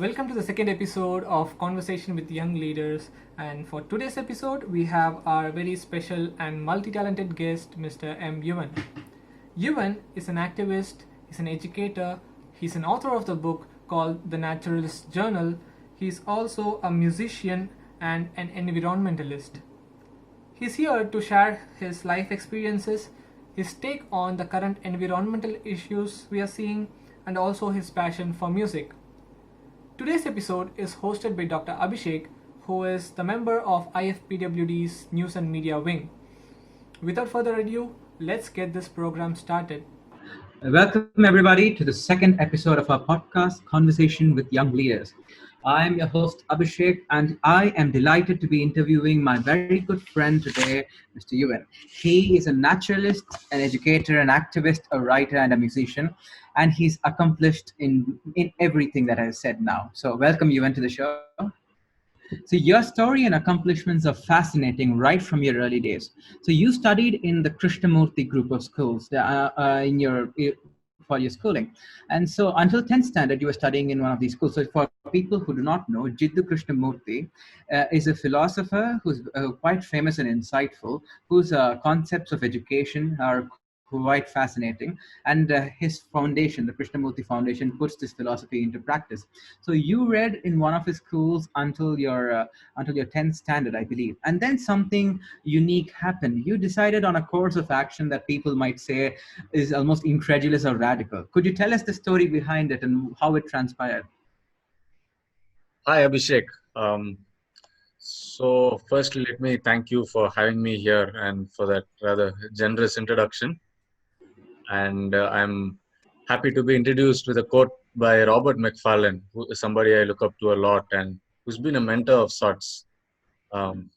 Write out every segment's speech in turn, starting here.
Welcome to the second episode of Conversation with Young Leaders. And for today's episode, we have our very special and multi talented guest, Mr. M. Yuvan. Yuvan is an activist, he's an educator, he's an author of the book called The Naturalist Journal. He's also a musician and an environmentalist. He's here to share his life experiences, his take on the current environmental issues we are seeing, and also his passion for music. Today's episode is hosted by Dr. Abhishek, who is the member of IFPWD's News and Media Wing. Without further ado, let's get this program started. Welcome, everybody, to the second episode of our podcast, Conversation with Young Leaders. I'm your host, Abhishek, and I am delighted to be interviewing my very good friend today, Mr. Yuvan. He is a naturalist, an educator, an activist, a writer, and a musician, and he's accomplished in everything that I said now. So, welcome, Yuvan, to the show. So your story and accomplishments are fascinating right from your early days. So you studied in the Krishnamurti group of schools for your schooling, and so until 10th standard you were studying in one of these schools. So for people who do not know, Jiddu Krishnamurti is a philosopher who's quite famous and insightful, whose concepts of education are quite fascinating, and his foundation, the Krishnamurti Foundation, puts this philosophy into practice. So you read in one of his schools until your 10th standard, I believe, and then something unique happened. You decided on a course of action that people might say is almost incredulous or radical. Could you tell us the story behind it and how it transpired? Hi, Abhishek. So firstly, let me thank you for having me here and for that rather generous introduction. And I'm happy to be introduced with a quote by Robert McFarlane, who is somebody I look up to a lot and who's been a mentor of sorts. Um,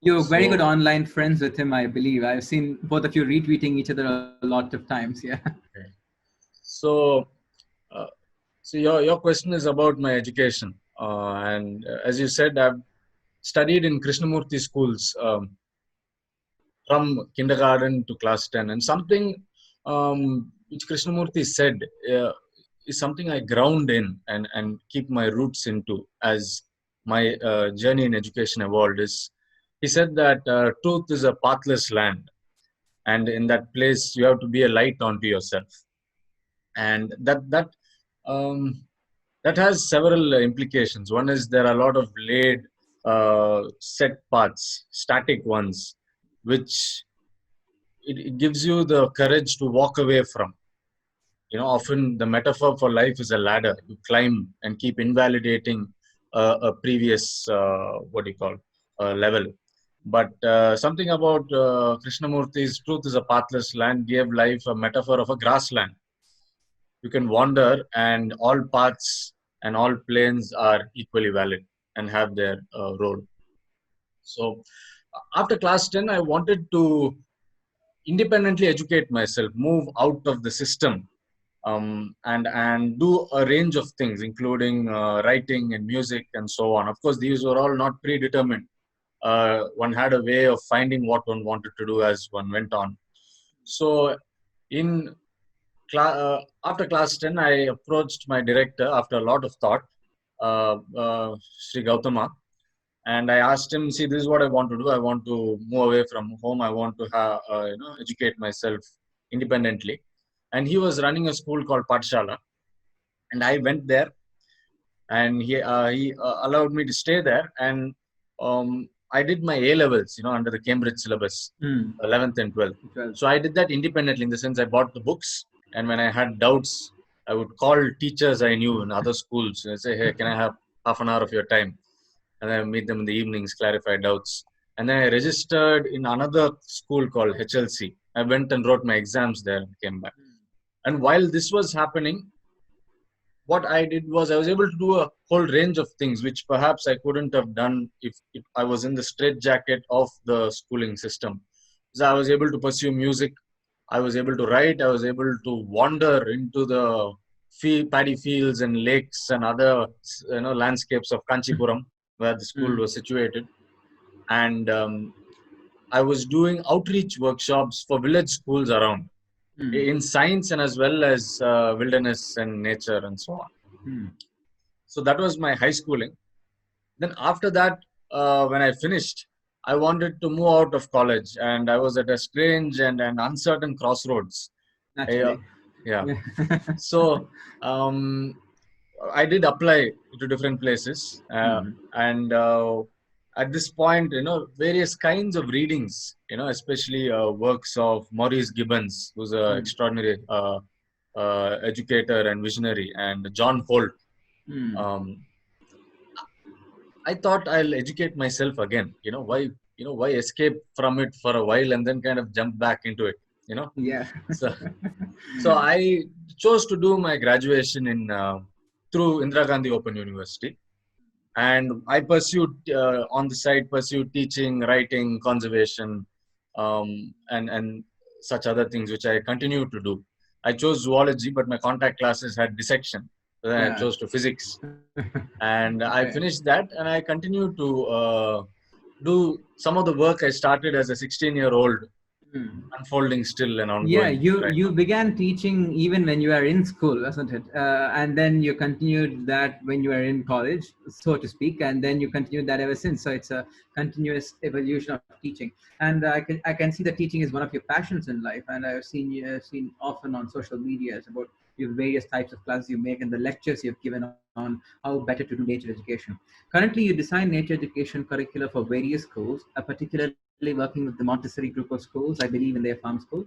You're very good so, online friends with him, I believe. I've seen both of you retweeting each other a lot of times. Yeah. okay. so, uh, so your question is about my education, and as you said, I've studied in Krishnamurti schools. From kindergarten to class 10, and something which Krishnamurti said is something I ground in and keep my roots into as my journey in education evolved. Is he said that truth is a pathless land, and in that place you have to be a light onto yourself, and um, that has several implications. One is there are a lot of laid set paths, static ones, which it gives you the courage to walk away from. Often the metaphor for life is a ladder. You climb and keep invalidating a previous, what do you call, level. But something about Krishnamurti's truth is a pathless land gave life a metaphor of a grassland. You can wander, and all paths and all planes are equally valid and have their role. So after class 10, I wanted to independently educate myself, move out of the system, and do a range of things, including writing and music and so on. Of course, these were all not predetermined. One had a way of finding what one wanted to do as one went on. So, in after class 10, I approached my director after a lot of thought, Sri Gautama, and I asked him, see, this is what I want to do. I want to move away from home. I want to have, educate myself independently. And he was running a school called Pathshala, and I went there, and he allowed me to stay there, and I did my A levels, under the Cambridge syllabus, 11th and 12th. So I did that independently, in the sense I bought the books, and when I had doubts, I would call teachers I knew in other schools and say, hey, can I have half an hour of your time? And I meet them in the evenings, clarify doubts. And then I registered in another school called HLC. I went and wrote my exams there and came back. And while this was happening, what I did was I was able to do a whole range of things, which perhaps I couldn't have done if I was in the straitjacket of the schooling system. So I was able to pursue music. I was able to write. I was able to wander into the paddy fields and lakes and other landscapes of Kanchipuram, where the school was situated. And I was doing outreach workshops for village schools around in science and as well as wilderness and nature and so on. So that was my high schooling. Then after that, when I finished, I wanted to move out of college, and I was at a strange and uncertain crossroads. I, Naturally. yeah. Yeah. So um, I did apply to different places, Hmm. and at this point, various kinds of readings, especially works of Maurice Gibbons, who's an Hmm. extraordinary educator and visionary, and John Holt. Hmm. Um, I thought I'll educate myself again. Why escape from it for a while and then kind of jump back into it. You know, Yeah. so so I chose to do my graduation in through Indira Gandhi Open University, and I pursued on the side pursued teaching, writing, conservation, and such other things which I continue to do. I chose zoology, but my contact classes had dissection, so then I Yeah. chose to physics, and Okay. I finished that, and I continue to do some of the work I started as a 16-year-old, Hmm. unfolding still and Yeah, ongoing you right you now. began teaching even when you were in school, wasn't it? And then you continued that when you were in college, so to speak, and then you continued that ever since. So it's a continuous evolution of teaching. And I can see that teaching is one of your passions in life. And I've seen often on social media about your various types of classes you make and the lectures you've given on how better to do nature education. Currently, you design nature education curricula for various schools, particularly working with the Montessori group of schools, I believe, in their farm school.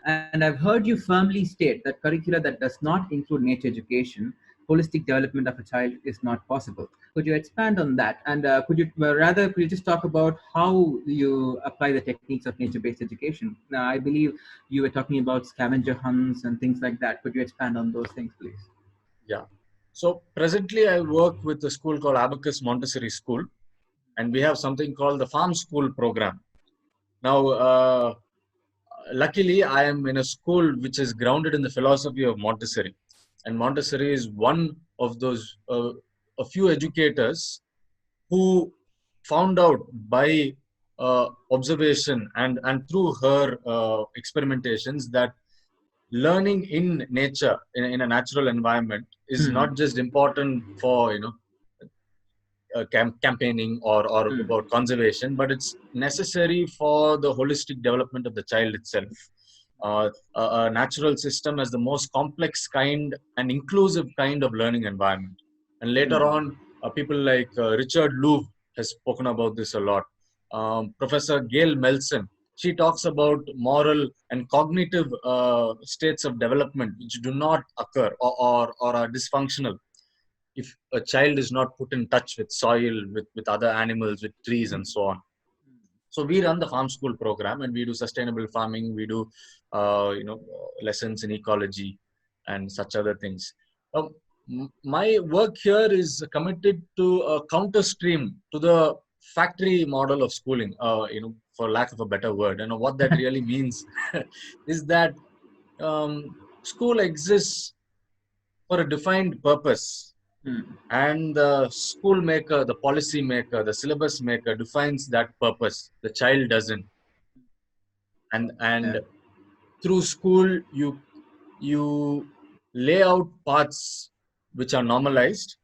And I've heard you firmly state that curricula that does not include nature education, holistic development of a child is not possible. Could you expand on that? And could you just talk about how you apply the techniques of nature-based education? Now, I believe you were talking about scavenger hunts and things like that. Could you expand on those things, please? Yeah. So presently, I work with a school called Abacus Montessori School, and we have something called the Farm School program. Now, luckily, I am in a school which is grounded in the philosophy of Montessori, and Montessori is one of those a few educators who found out by observation and through her experimentations that learning in nature in a natural environment is Hmm. not just important for campaigning or Hmm. about conservation, but it's necessary for the holistic development of the child itself. A natural system as the most complex kind and inclusive kind of learning environment. And later Hmm. on, people like Richard Louv has spoken about this a lot. Professor Gail Melson, she talks about moral and cognitive states of development which do not occur or are dysfunctional if a child is not put in touch with soil, with other animals, with trees, and so on. So we run the farm school program, and we do sustainable farming. We do, lessons in ecology and such other things. Um, my work here is committed to a counter stream to the factory model of schooling. For lack of a better word, and what that really means is that school exists for a defined purpose, Hmm. and the school maker, the policy maker, the syllabus maker defines that purpose. The child doesn't. And Yeah. through school, you lay out paths which are normalized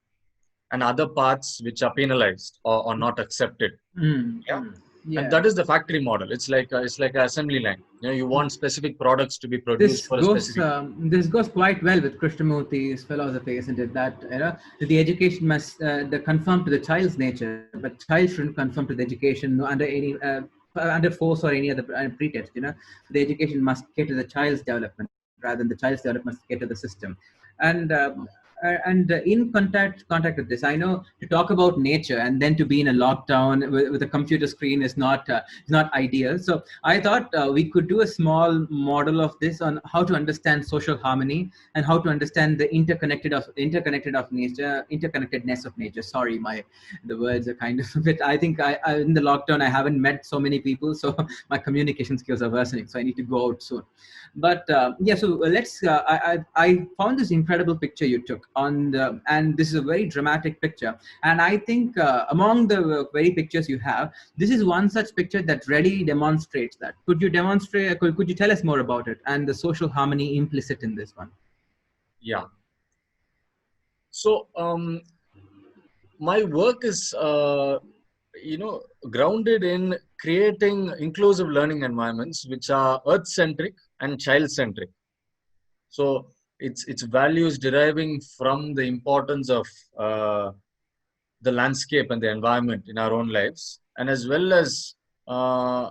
and other paths which are penalized or not accepted. Hmm. Yeah. Hmm. And Yeah. that is the factory model. It's like an assembly line. You want specific products to be produced this for a goes specific. this goes quite well with Krishnamurti's philosophy, isn't it? That the education must conform to the child's nature, but child shouldn't conform to the education under force or any other pretext. The education must cater to the child's development rather than the child's development must cater to the system. And in contact with this, I know to talk about nature and then to be in a lockdown with a computer screen is not ideal. So I thought we could do a small model of this on how to understand social harmony and how to understand the interconnectedness of nature. Sorry, the words are kind of a bit. I think I in the lockdown I haven't met so many people, so my communication skills are worsening. So I need to go out soon. But yeah, so let's. I found this incredible picture you took and this is a very dramatic picture. And I think among the very pictures you have, this is one such picture that really demonstrates that. Could you tell us more about it and the social harmony implicit in this one? Yeah. So my work is, grounded in creating inclusive learning environments which are earth-centric and child-centric. So it's values deriving from the importance of uh, the landscape and the environment in our own lives, and as well as uh,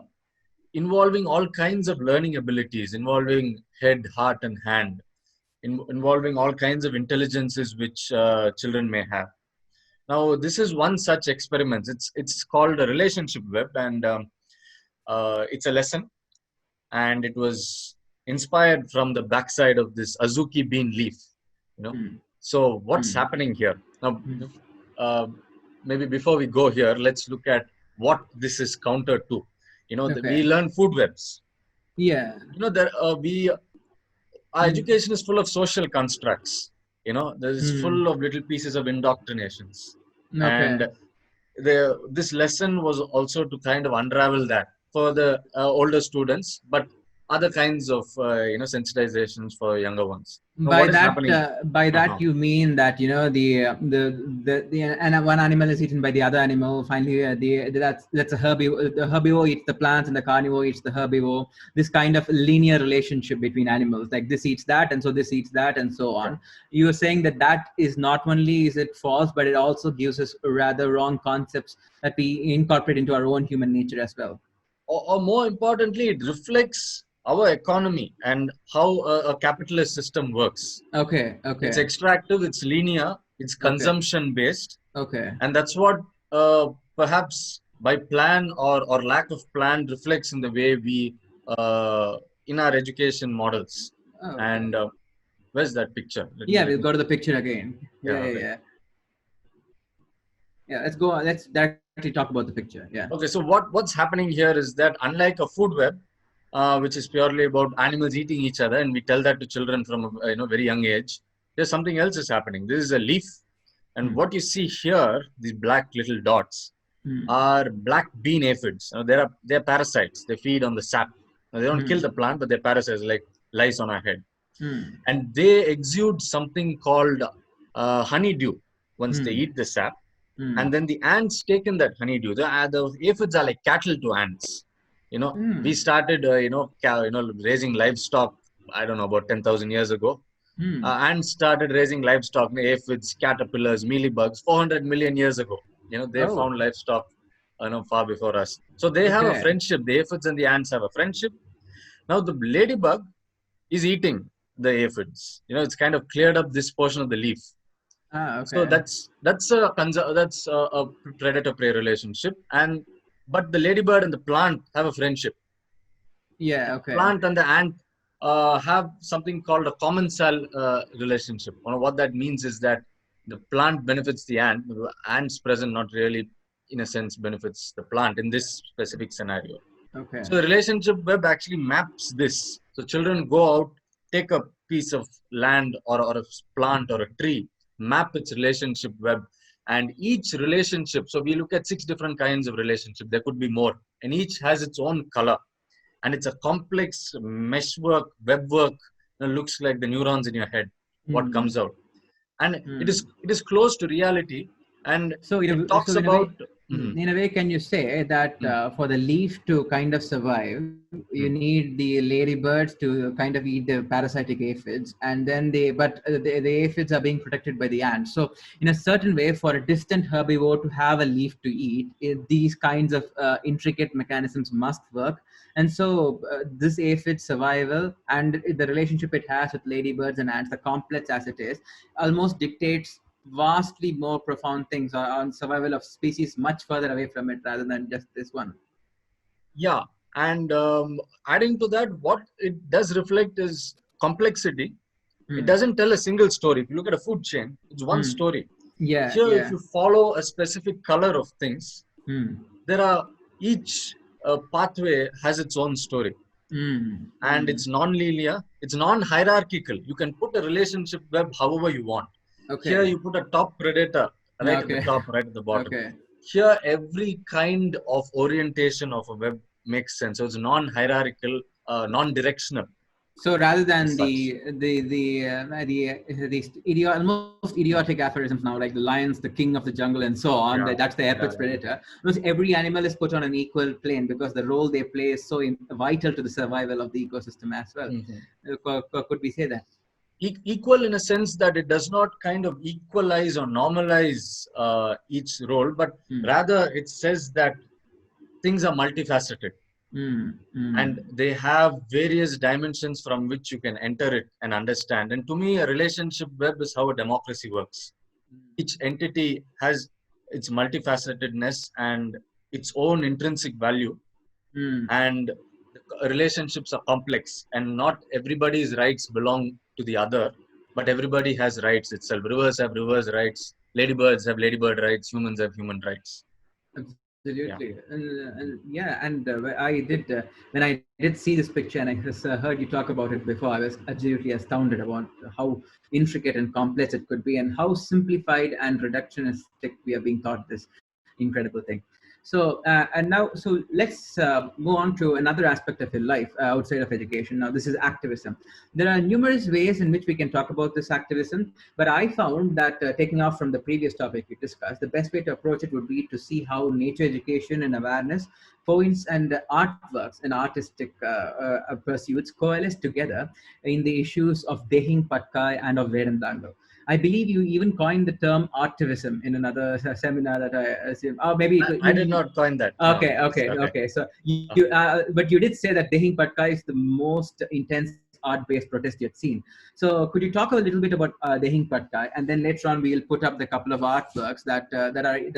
involving all kinds of learning abilities, involving head, heart, and hand, involving all kinds of intelligences which children may have. Now, this is one such experiment. It's called a relationship web, and it's a lesson, and it was inspired from the backside of this azuki bean leaf. You know, Mm. so what's Mm. happening here now? Mm. Uh, Maybe before we go here, let's look at what this is counter to. We Okay. learn food webs. Yeah. There we our Mm. education is full of social constructs. There is Mm. full of little pieces of indoctrinations, Okay. and this lesson was also to kind of unravel that for the older students, but other kinds of sensitizations for younger ones. Now, By what is that, happening? by that Uh-huh. you mean that the and one animal is eaten by the other animal. Finally, that's a herbivore. The herbivore eats the plants, and the carnivore eats the herbivore. This kind of linear relationship between animals, like this eats that, and so this eats that, and so Yeah. on. You are saying that that is not only is it false, but it also gives us rather wrong concepts that we incorporate into our own human nature as well. Or more importantly, it reflects our economy and how a capitalist system works. Okay. It's Okay. extractive, it's linear, it's Okay. consumption based, Okay. and that's what perhaps by plan or lack of plan reflects in the way we in our education models. Oh, okay. And where's that picture? let me Yeah, let we'll me go to the picture again. Yeah, yeah, yeah, okay. yeah. Yeah, let's go. Let's directly talk about the picture. Yeah. Okay, so what's happening here is that unlike a food web, which is purely about animals eating each other, and we tell that to children from a very young age, there's something else is happening. This is a leaf, and Hmm. what you see here, these black little dots, Hmm. are black bean aphids. They're parasites. They feed on the sap. Now, they don't kill Hmm. the plant, but they're parasites like lice on our head, Hmm. and they exude something called honeydew once they Hmm. eat the sap, Hmm. and then the ants take in that honeydew. The aphids are like cattle to ants. We Hmm. started, raising livestock. I don't know, about 10,000 years ago. Hmm. Ants started raising livestock, aphids, caterpillars, mealybugs, 400 million years ago. They Oh. found livestock, far before us. So they have a Okay. friendship. The aphids and the ants have a friendship. Now the ladybug is eating the aphids. It's kind of cleared up this portion of the leaf. Ah. So Okay. that's a predator prey relationship, and but the ladybird and the plant have a friendship. Yeah. Okay. Plant and the ant have something called a commensal relationship. What that means is that the plant benefits the ant. The ant's present not really, in a sense, benefits the plant in this specific scenario. Okay. So the relationship web actually maps this. So children go out, take a piece of land or a plant or a tree, map its relationship web, and each relationship. So we look at 6 different kinds of relationship. There could be more, and each has its own color, and it's a complex meshwork, webwork. Looks like the neurons in your head. What Hmm. comes out, and it is Hmm. it is close to reality, and So it talks in a way, about. Mhm, in a way, can you say that mhm, for the leaf to kind of survive, you mhm. need the ladybirds to kind of eat the parasitic aphids, and then the aphids are being protected by the ants. So in a certain way, for a distant herbivore to have a leaf to eat, these kinds of intricate mechanisms must work. And so this aphid survival and the relationship it has with ladybirds and ants, the complex as it is, almost dictates vastly more profound things on survival of species much further away from it rather than just this one. Yeah, and adding to that, what it does reflect is complexity. It Hmm. doesn't tell a single story. If you look at a food chain, it's one Hmm. story. Yeah, Here, if yeah. you follow a specific color of things, Hmm. there are each pathway has its own story, Hmm. and Hmm. it's non-linear. It's non-hierarchical. You can put a relationship web however you want. Here, Okay. you put a top predator right at the Okay. top, right at the bottom. Okay. Here, every kind of orientation of a web makes sense. So it's non-hierarchical, non-directional. So rather as than such. almost idiotic aphorisms now, like the lion's the king of the jungle and so on, Yeah, that's the yeah, apex predator. Because every animal is put on an equal plane because the role they play is so vital to the survival of the ecosystem as well. yeah. Mhm. Could we say that? Equal in a sense that it does not kind of equalize or normalize each role, but Mm. rather it says that things are multifaceted Mm. and Mm. they have various dimensions from which you can enter it and understand. And to me, a relationship web is how a democracy works. Each entity has its multifacetedness and its own intrinsic value, Mm. and the relationships are complex, and not everybody's rights belong to the other, but everybody has rights itself. Rivers have rivers rights, ladybirds have ladybird rights, humans have human rights. Absolutely, Yeah. I did when I did see this picture and I just heard you talk about it before. I was absolutely astounded about how intricate and complex it could be, and how simplified and reductionistic we are being taught this incredible thing. So and now, so let's move on to another aspect of your life outside of education. Now, this is activism. There are numerous ways in which we can talk about this activism, but I found that taking off from the previous topic we discussed, the best way to approach it would be to see how nature education and awareness, poems, and artworks and artistic pursuits coalesce together in the issues of Dehing Patkai and of Vedandango. I believe you even coined the term artivism in another seminar that I assume. Oh, maybe I did not coin that. No. Okay, okay, Okay. okay. So Okay. but you did say that Dehing Patka is the most intense art-based protest you've seen. So could you talk a little bit about Dehing Patka, and then later on we'll put up the couple of artworks that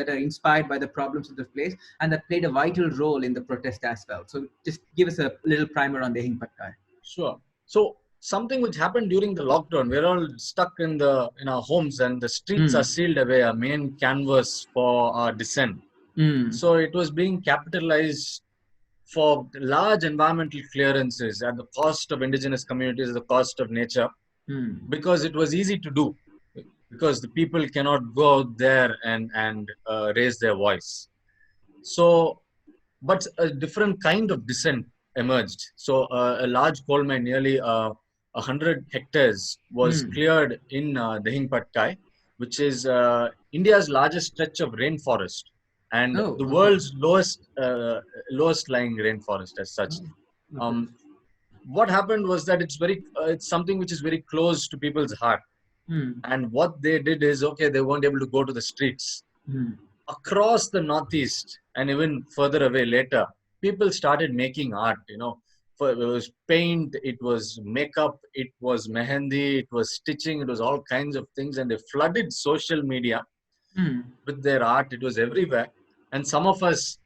are inspired by the problems of the place and that played a vital role in the protest as well. So just give us a little primer on Dehing Patka. Sure. So something which happened during the lockdown, we're all stuck in our homes, and the streets are Mm. sealed away, our main canvas for our dissent. Mm. So it was being capitalized for large environmental clearances at the cost of indigenous communities, at the cost of nature, Mm. because it was easy to do, because the people cannot go out there and raise their voice. So, but a different kind of dissent emerged. So, a large coal mine, nearly 100 hectares, was Mm. cleared in Dehing Patkai, which is India's largest stretch of rainforest and Oh, the okay. world's lowest lying rainforest as such. Oh, okay. Um, what happened was that it's something which is very close to people's heart. Mm. And what they did is, okay, they weren't able to go to the streets Mm. across the Northeast and even further away later. People started making art. It was paint, it was makeup, it was mehendi, it was stitching, it was all kinds of things, and they flooded social media Mm. with their art. It was everywhere, and some of us,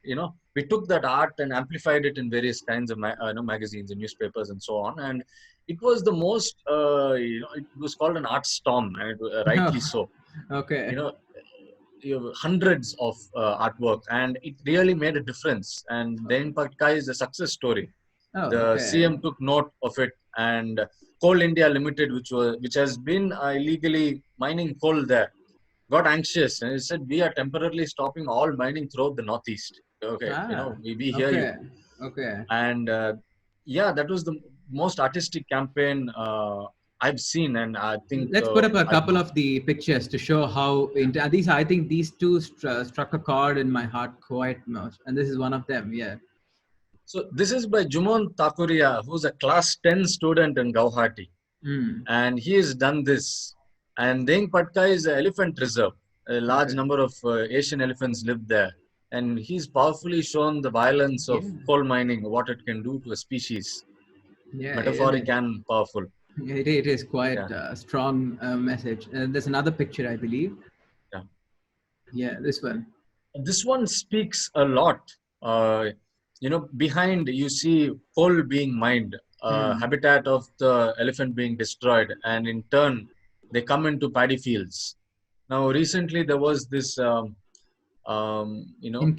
we took that art and amplified it in various kinds of magazines and newspapers and so on. And it was the most, it was called an art storm, and rightly so. You Okay. know, you have hundreds of artwork, and it really made a difference. And then Patkai is a success story. Oh, The okay. CM took note of it, and Coal India Limited, which has been illegally mining coal there, got anxious and he said, "We are temporarily stopping all mining throughout the Northeast. Okay, Ah, we hear you." okay. Okay. And yeah, that was the most artistic campaign I've seen, and I think Let's put up a couple of the pictures to show how these. I think these two struck a chord in my heart quite much, and this is one of them. Yeah. so. This is by Jumon Takuria, who's a class 10 student in Gauhati, Mm. and he has done this. And Deng Patka is an elephant reserve. A large Okay. number of Asian elephants live there. And he's powerfully shown the violence of Yeah. coal mining, what it can do to a species. Yeah. Metaphoric and powerful. It is quite Yeah, a strong message. There's another picture, I believe. yeah. Yeah, this one. This one speaks a lot. Behind you see coal being mined, Mm. habitat of the elephant being destroyed, and in turn, they come into paddy fields. Now, recently there was this In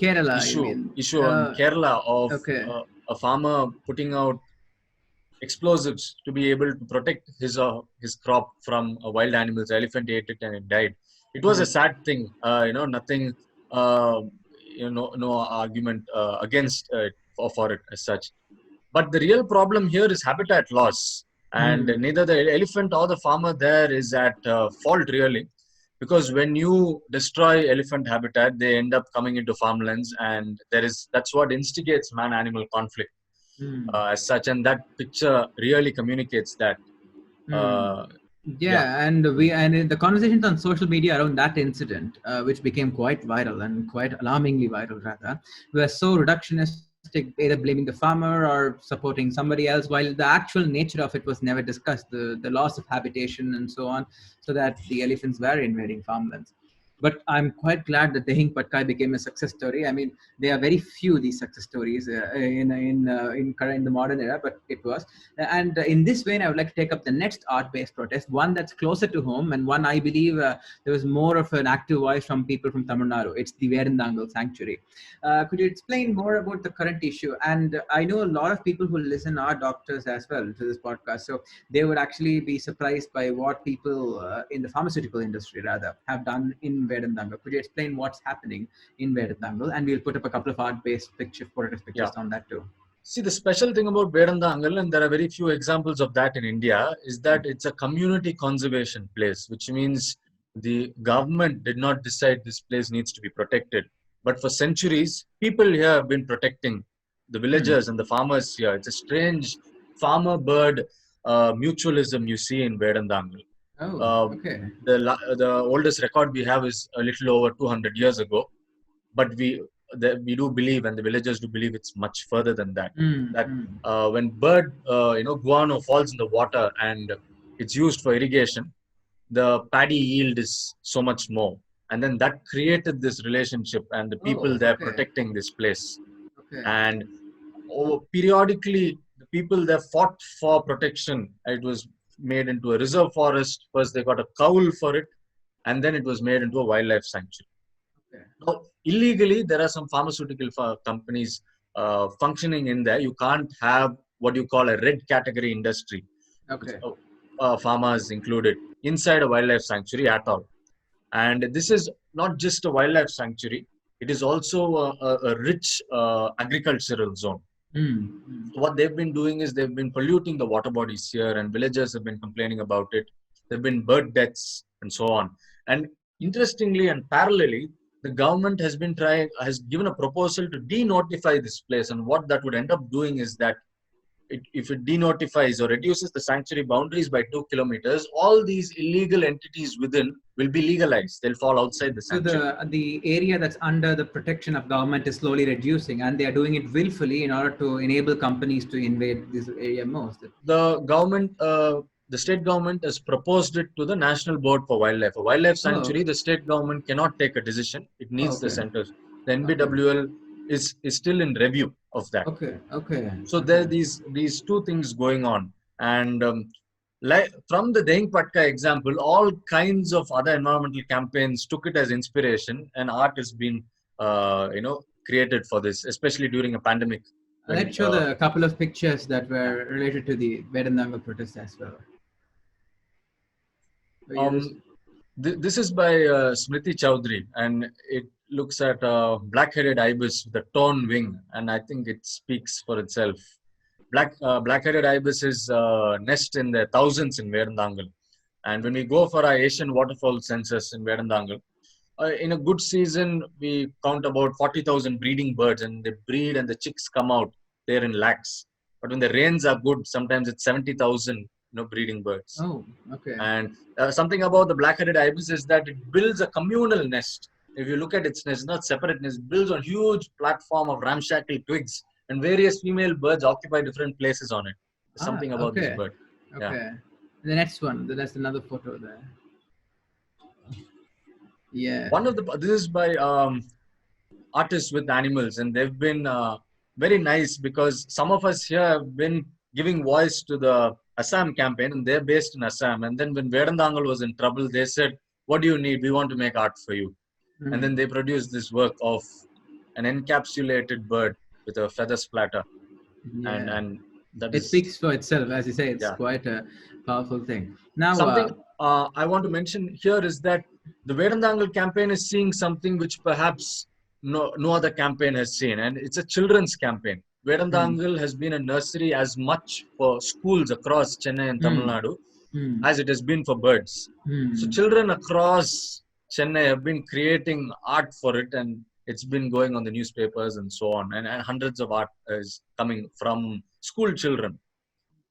Kerala, you issue mean? issue on Kerala of Okay. a farmer putting out explosives to be able to protect his crop from wild animals. Elephant ate it and it died. It was a Mm. sad thing. Nothing. Uh, no argument against for it as such. But the real problem here is habitat loss. And neither the elephant or the farmer there is at fault really, because when you destroy elephant habitat, they end up coming into farmlands, and that's what instigates man-animal conflict as such, and that picture really communicates that. Uh, yeah. Yeah, and the conversations on social media around that incident, which became quite viral and quite alarmingly viral rather, were so reductionistic, either blaming the farmer or supporting somebody else, while the actual nature of it was never discussed, the loss of habitation and so on, so that the elephants were invading farmlands. But I'm quite glad that the Hing Patkai became a success story. I mean, there are very few these success stories in the modern era, but it was. And in this vein, I would like to take up the next art-based protest, one that's closer to home, and one I believe there was more of an active voice from people from Tamil Nadu. It's the Verandangal Sanctuary. Could you explain more about the current issue? And I know a lot of people who listen are doctors as well to this podcast, so they would actually be surprised by what people in the pharmaceutical industry rather have done in Verandangal. Could you explain what's happening in Verandangal? And we'll put up a couple of art-based protest pictures Yeah. on that too. See, the special thing about Verandangal, and there are very few examples of that in India, is that it's a community conservation place, which means the government did not decide this place needs to be protected. But for centuries, people here have been protecting the villagers and the farmers here. It's a strange farmer bird mutualism you see in Verandangal. Oh, okay. The oldest record we have is a little over 200 years ago, but we do believe, and the villagers do believe, it's much further than that. That when bird guano falls in the water and it's used for irrigation, the paddy yield is so much more, and then that created this relationship and the people there protecting this place. And periodically the people there fought for protection. It was made into a reserve forest. First they got a cowl for it, and then it was made into a wildlife sanctuary. Now, illegally, there are some pharmaceutical companies functioning in there. You can't have what you call a red category industry, farmers included, inside a wildlife sanctuary at all. And this is not just a wildlife sanctuary, it is also a rich agricultural zone. So what they've been doing is they've been polluting the water bodies here, and villagers have been complaining about it. There have been bird deaths and so on. And interestingly and parallelly, the government has given a proposal to denotify this place. And what that would end up doing is that if it denotifies or reduces the sanctuary boundaries by 2 kilometers, all these illegal entities within will be legalized. They'll fall outside the sanctuary. So the area that's under the protection of government is slowly reducing, and they are doing it willfully in order to enable companies to invade this area most. The government, the state government has proposed it to the National Board for Wildlife. A wildlife sanctuary, the state government cannot take a decision. It needs the centers. The NBWL is still in review of that. So there are these two things going on. And from the Dehing Patka example, all kinds of other environmental campaigns took it as inspiration, and art has been created for this, especially during a pandemic. Let's show the couple of pictures that were related to the Verandangal protest as well. This is by Smriti Chowdhury, and it looks at a black-headed ibis with a torn wing, and I think it speaks for itself. Black-headed ibis nest in the thousands in Verandangal, and when we go for our Asian waterfowl census in Verandangal, in a good season we count about 40,000 breeding birds, and they breed and the chicks come out there in lakhs. But when the rains are good, sometimes it's 70,000 breeding birds. And something about the black-headed ibis is that it builds a communal nest. If you look at its nest, not separate nest, it builds on huge platform of ramshackle twigs, and various female birds occupy different places on it. Something about this bird. The next one, that's another photo there. This is by artists with animals, and they've been very nice, because some of us here have been giving voice to the Assam campaign, and they're based in Assam. And then when Verandangal was in trouble, they said, "What do you need? We want to make art for you." And then they produced this work of an encapsulated bird with a feather splatter. And that speaks for itself, as you say. It's quite a powerful thing. Now, something I want to mention here is that the Verandangal campaign is seeing something which perhaps no other campaign has seen, and it's a children's campaign, Vedantangal has been a nursery as much for schools across Chennai and Tamil Nadu as it has been for birds. So children across Chennai have been creating art for it, and it's been going on the newspapers and so on. And hundreds of art is coming from school children.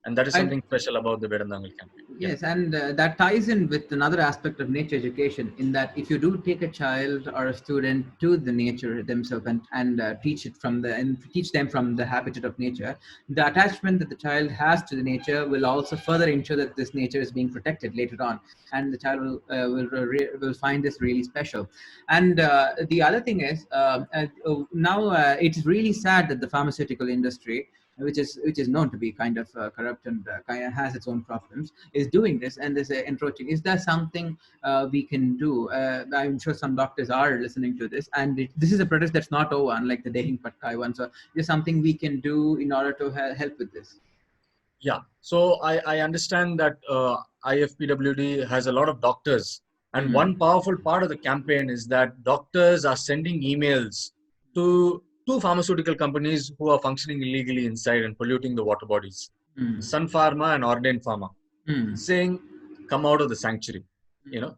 And that is something special about the Vedantangal campaign. Yes, and that ties in with another aspect of nature education, in that if you do take a child or a student to the nature themselves and teach them from the habitat of nature, the attachment that the child has to the nature will also further ensure that this nature is being protected later on, and the child will find this really special. And the other thing is now it's really sad that the pharmaceutical industry, which is known to be kind of corrupt and kind of has its own problems, is doing this and is encroaching. Is there something we can do? I'm sure some doctors are listening to this, and this is a protest that's not over, unlike the Dehin Patkai one. So there's something we can do in order to help with this. Yeah. So I understand that IFPWD has a lot of doctors. And one powerful part of the campaign is that doctors are sending emails to two pharmaceutical companies who are functioning illegally inside and polluting the water bodies, Sun Pharma and Ordain Pharma, saying, come out of the sanctuary,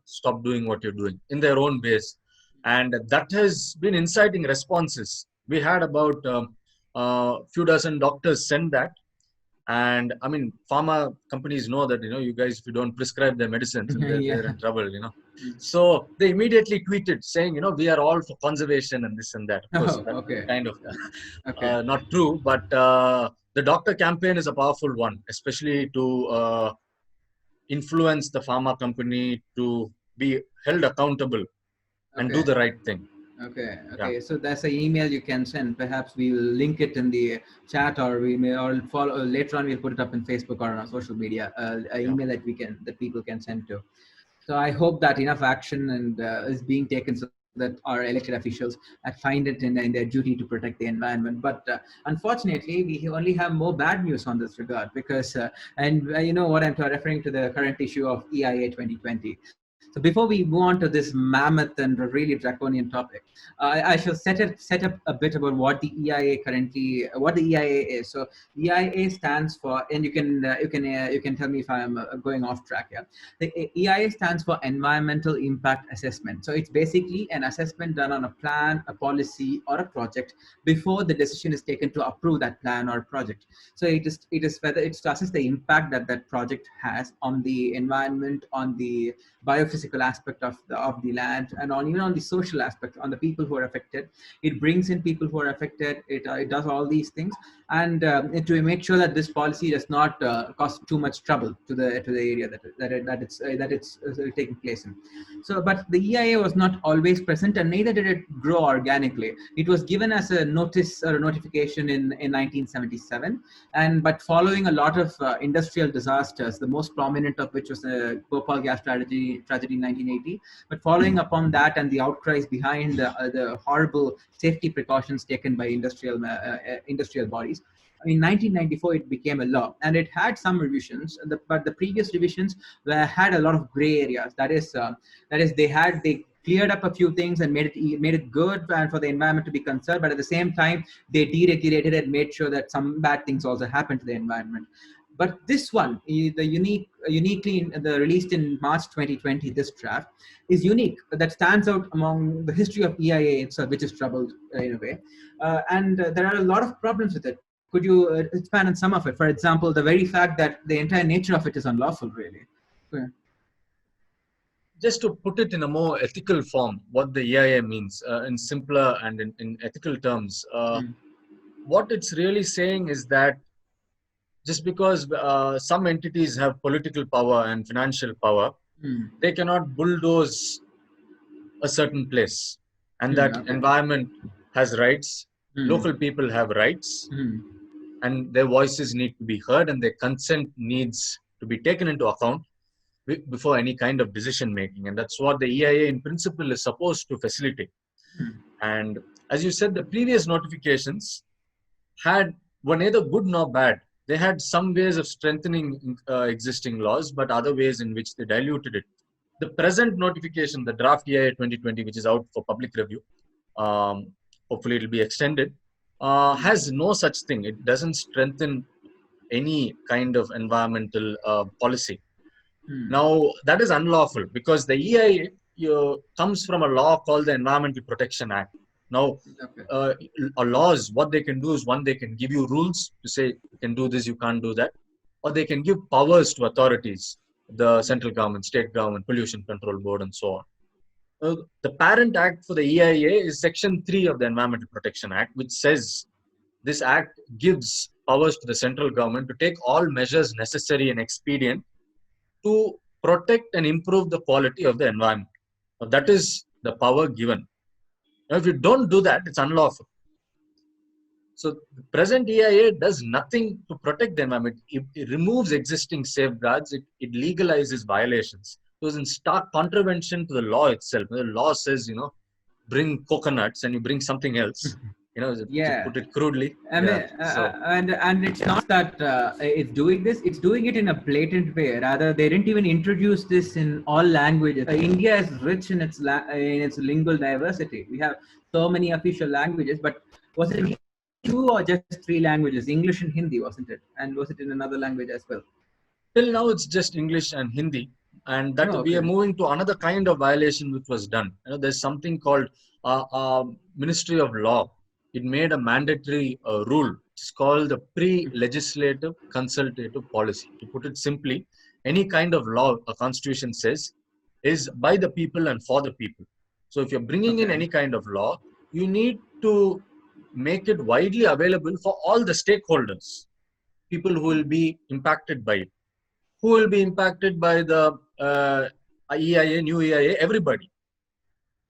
stop doing what you're doing in their own ways. And that has been inciting responses. We had about a few dozen doctors send that. And I mean, pharma companies know that, you guys, if you don't prescribe their medicines, and they're in trouble, So they immediately tweeted saying, we are all for conservation and this and that. Of course, that's kind of not true. But the doctor campaign is a powerful one, especially to influence the pharma company to be held accountable and do the right thing. Okay. Yeah. So that's an email you can send. Perhaps we will link it in the chat, or we may or follow later on. We'll put it up in Facebook or on social media. An email that people can send to. So I hope that enough action and is being taken so that our elected officials find it in their duty to protect the environment. But unfortunately, we only have more bad news on this regard, because you know what I'm referring to, the current issue of EIA 2020. So before we move on to this mammoth and really draconian topic, I shall set up a bit about what the EIA is. So EIA stands for, and you can tell me if I'm going off track here. The EIA stands for Environmental Impact Assessment. So it's basically an assessment done on a plan, a policy, or a project before the decision is taken to approve that plan or project. So it is whether it's to assess the impact that project has on the environment, on the biophysical aspect of the land, and even on the social aspect, on the people who are affected. It brings in people who are affected. It does all these things, and to make sure that this policy does not cause too much trouble to the area that it's taking place in. So, but the EIA was not always present, and neither did it grow organically. It was given as a notice or a notification in 1977, but following a lot of industrial disasters, the most prominent of which was the Bhopal gas tragedy in 1980. But following upon that and the outcries behind the horrible safety precautions taken by industrial bodies, in 1994 it became a law, and it had some revisions, but the previous revisions had a lot of gray areas. That is they cleared up a few things and made it good and for the environment to be conserved, but at the same time they deregulated and made sure that some bad things also happened to the environment. But this one, uniquely released in March 2020, this draft is unique. That stands out among the history of EIA itself, which is troubled in a way. And there are a lot of problems with it. Could you expand on some of it? For example, the very fact that the entire nature of it is unlawful, really. Yeah. Just to put it in a more ethical form, what the EIA means in simpler and in ethical terms, what it's really saying is that just because some entities have political power and financial power, they cannot bulldoze a certain place. And that environment has rights, local people have rights, and their voices need to be heard, and their consent needs to be taken into account before any kind of decision making. And that's what the EIA in principle is supposed to facilitate. And as you said, the previous notifications were neither good nor bad. They had some ways of strengthening existing laws, but other ways in which they diluted it. The present notification, the draft EIA 2020, which is out for public review, hopefully it will be extended, has no such thing. It doesn't strengthen any kind of environmental policy. Hmm. Now, that is unlawful because the EIA comes from a law called the Environmental Protection Act. Now, Okay. laws, what they can do is one, they can give you rules to say you can do this, you can't do that, or they can give powers to authorities, the central government, state government, pollution control board, and so on. The parent act for the EIA is Section 3 of the Environmental Protection Act, which says this act gives powers to the central government to take all measures necessary and expedient to protect and improve the quality of the environment. Now, that is the power given. Now, if you don't do that, it's unlawful. So the present EIA does nothing to protect the environment. It removes existing safeguards. It legalizes violations. It was in stark contravention to the law itself. The law says, bring coconuts and you bring something else. To Yeah. put it crudely. I Yeah. mean, So and it's not that it's doing this; it's doing it in a blatant way. Rather, they didn't even introduce this in all languages. India is rich in its lingual diversity. We have so many official languages, but was it two or just three languages? English and Hindi, wasn't it? And was it in another language as well? till now, it's just English and Hindi, and that Oh, we are okay. moving to another kind of violation which was done. There's something called Ministry of Law. It made a mandatory rule. It's called the pre-legislative consultative policy. To put it simply, any kind of law a constitution says is by the people and for the people. So if you're bringing in Okay. any kind of law, you need to make it widely available for all the stakeholders, people who will be impacted by it. Who will be impacted by the EIA, new EIA? Everybody.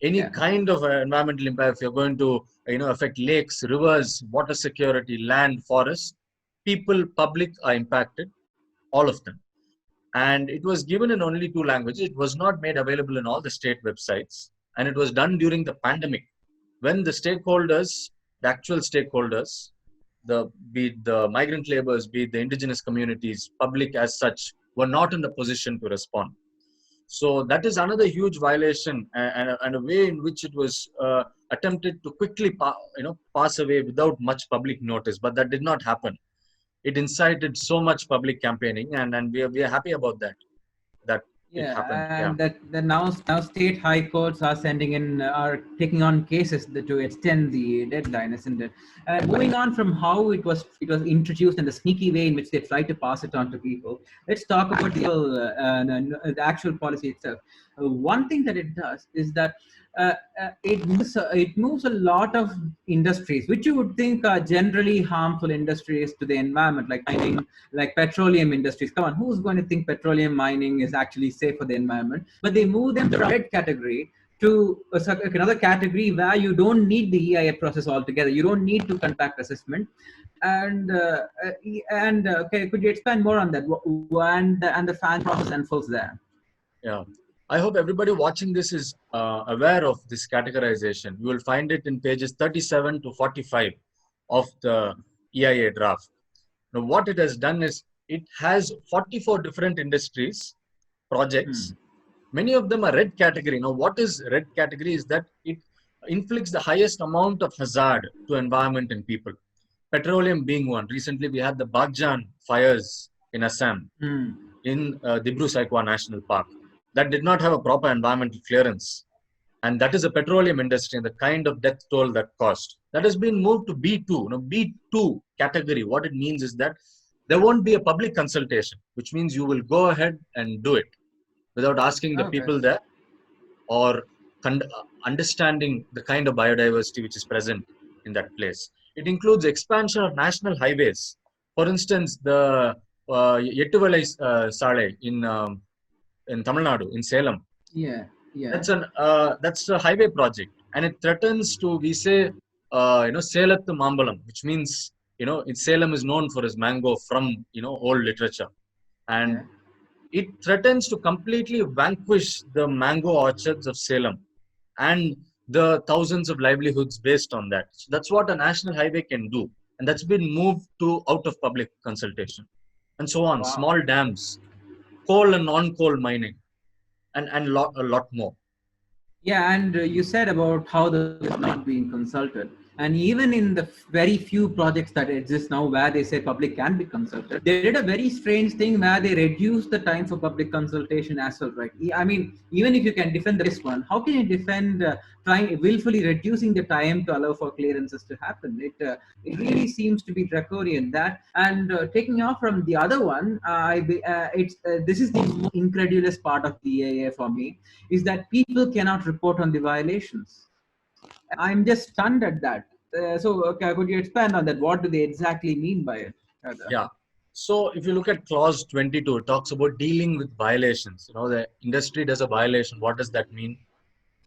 Any Yeah. kind of environmental impact, if you're going to affect lakes, rivers, water security, land, forests, people, public are impacted, all of them. And it was given in only two languages. It was not made available in all the state websites. And it was done during the pandemic when the stakeholders, the actual stakeholders, be it the migrant laborers, be it the indigenous communities, public as such, were not in the position to respond. So that is another huge violation and a way in which it was attempted to quickly pass away without much public notice. But that did not happen. It incited so much public campaigning, and we are happy about that. That it happened. Yeah, Yeah. and that now state high courts are sending in are taking on cases to extend the deadline, isn't it? Moving on from how it was introduced and the sneaky way in which they try to pass it on to people, let's talk about the actual policy itself. One thing that it does is that it moves a lot of industries which you would think are generally harmful industries to the environment, like mining, like petroleum industries. Come on, who's going to think petroleum mining is actually safe for the environment? But they move them from red category to another category where you don't need the EIA process altogether. You don't need to conduct assessment. And okay, could you expand more on that? And the fan process unfolds there. Yeah. I hope everybody watching this is aware of this categorization. You will find it in pages 37 to 45 of the EIA draft. Now, what it has done is it has 44 different industries, projects. Hmm. Many of them are red category. Now, what is red category is that it inflicts the highest amount of hazard to environment and people. Petroleum being one. Recently, we had the Bagjan fires in Assam, Hmm. in Dibru-Saikwa National Park. That did not have a proper environmental clearance. And that is a petroleum industry and the kind of death toll that caused. That has been moved to B2. Now, B2 category, what it means is that there won't be a public consultation, which means you will go ahead and do it without asking the Okay. people there or understanding the kind of biodiversity which is present in that place. It includes expansion of national highways. For instance, the Yettuvalai Sale in Tamil Nadu, in Salem. Yeah. Yeah. That's a highway project, and it threatens to, we say, Selathu Mambalam, which means Salem is known for his mango from old literature, and Yeah. it threatens to completely vanquish the mango orchards of Salem and the thousands of livelihoods based on that. So that's what a national highway can do, and that's been moved to out of public consultation, and so on. Wow. Small dams, coal and non-coal mining, and a lot more. Yeah, and you said about how the is not being consulted. And even in the very few projects that exist now where they say public can be consulted, they did a very strange thing where they reduced the time for public consultation as well, right? I mean, even if you can defend this one, how can you defend trying willfully reducing the time to allow for clearances to happen? It really seems to be draconian. That and taking off from the other one, it's this is the most incredulous part of the EAA for me, is that people cannot report on the violations. I'm just stunned at that. So, could you expand on that? What do they exactly mean by it? Yeah. So if you look at clause 22, it talks about dealing with violations. The industry does a violation. What does that mean?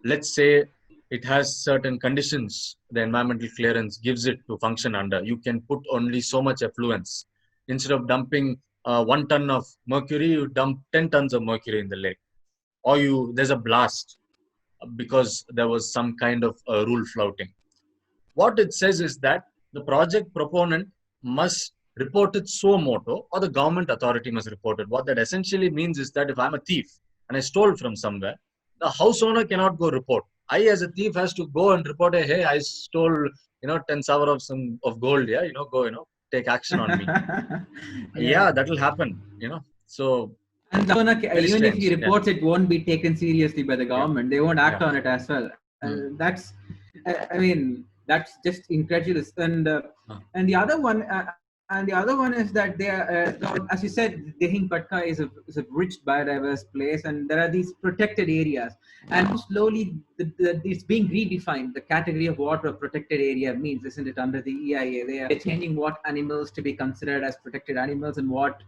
Let's say it has certain conditions the environmental clearance gives it to function under. You can put only so much effluents. Instead of dumping 1 ton of mercury, you dump 10 tons of mercury in the lake. Or there's a blast because there was some kind of rule flouting. What it says is that the project proponent must report it suo moto, or the government authority must report it. What that essentially means is that if I'm a thief and I stole from somewhere, the house owner cannot go report. I, as a thief, has to go and report, hey, I stole, 10 savar of gold. Yeah, take action on me. Yeah. Yeah, that will happen. So And the owner, very even if he strange. reports, it won't be taken seriously by the Yeah, government. They won't act yeah, on it as well. mm, I mean, that's just incredulous. uh, And the other one, is that they are, as you said, Dehin Patka is a rich biodiverse place, and there are these protected areas. And slowly, it's being redefined. The category of what a protected area means, isn't it? Under the EIA, they are changing what animals to be considered as protected animals and what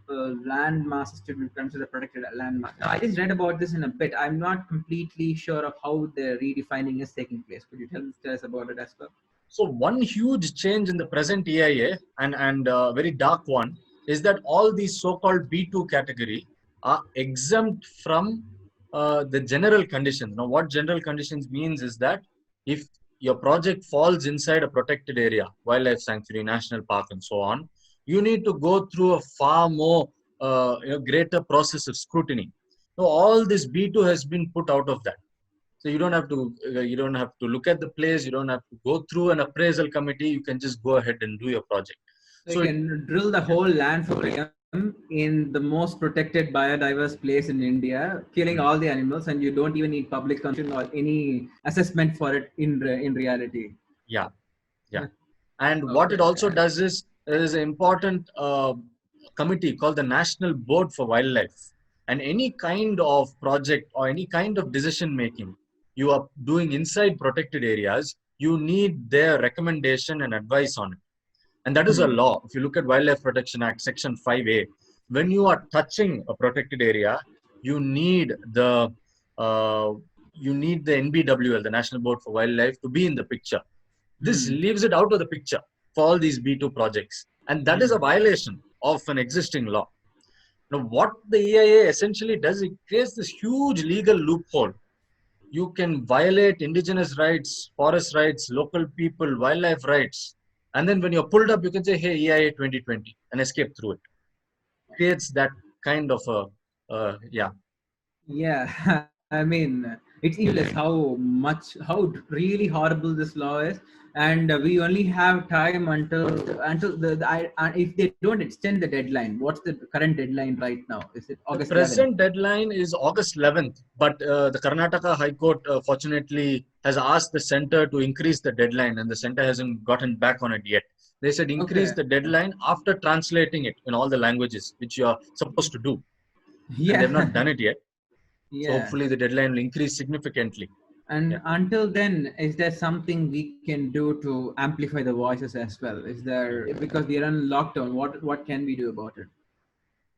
land masses to be considered protected land mass. I just read about this in a bit. I'm not completely sure of how the redefining is taking place. Could you tell us about it as well? So one huge change in the present EIA and very dark one is that all these so-called B2 category are exempt from the general conditions. Now, what general conditions means is that if your project falls inside a protected area, wildlife sanctuary, national park, and so on, you need to go through a far more greater process of scrutiny. So all this B2 has been put out of that. So you don't have to look at the place. You don't have to go through an appraisal committee. You can just go ahead and do your project. So you can drill the whole land for freedom in the most protected biodiverse place in India, killing all the animals, and you don't even need public consultation or any assessment for it in reality. Yeah, yeah. And what it Okay. also does is there is an important committee called the National Board for Wildlife. And any kind of project or any kind of decision making you are doing inside protected areas, you need their recommendation and advice on it. And that is a law. If you look at Wildlife Protection Act, Section 5A, when you are touching a protected area, you need the NBWL, the National Board for Wildlife, to be in the picture. This leaves it out of the picture for all these B2 projects. And that is a violation of an existing law. Now, what the EIA essentially does, it creates this huge legal loophole. You can violate indigenous rights, forest rights, local people, wildlife rights. And then when you're pulled up, you can say, hey, EIA 2020, and escape through it. Creates that kind of yeah. Yeah, I mean, it's endless how really horrible this law is, and we only have time until if they don't extend the deadline. What's the current deadline right now? Is it The August 11th? present deadline is August 11th, but the Karnataka High Court fortunately has asked the center to increase the deadline, and the center hasn't gotten back on it yet. They said increase Okay. the deadline after translating it in all the languages, which you are supposed to do, and they've not Yeah, done it yet. So yeah. hopefully the deadline will increase significantly. Yeah. And until then, is there something we can do to amplify the voices as well? Is there, because we are on lockdown? What can we do about it?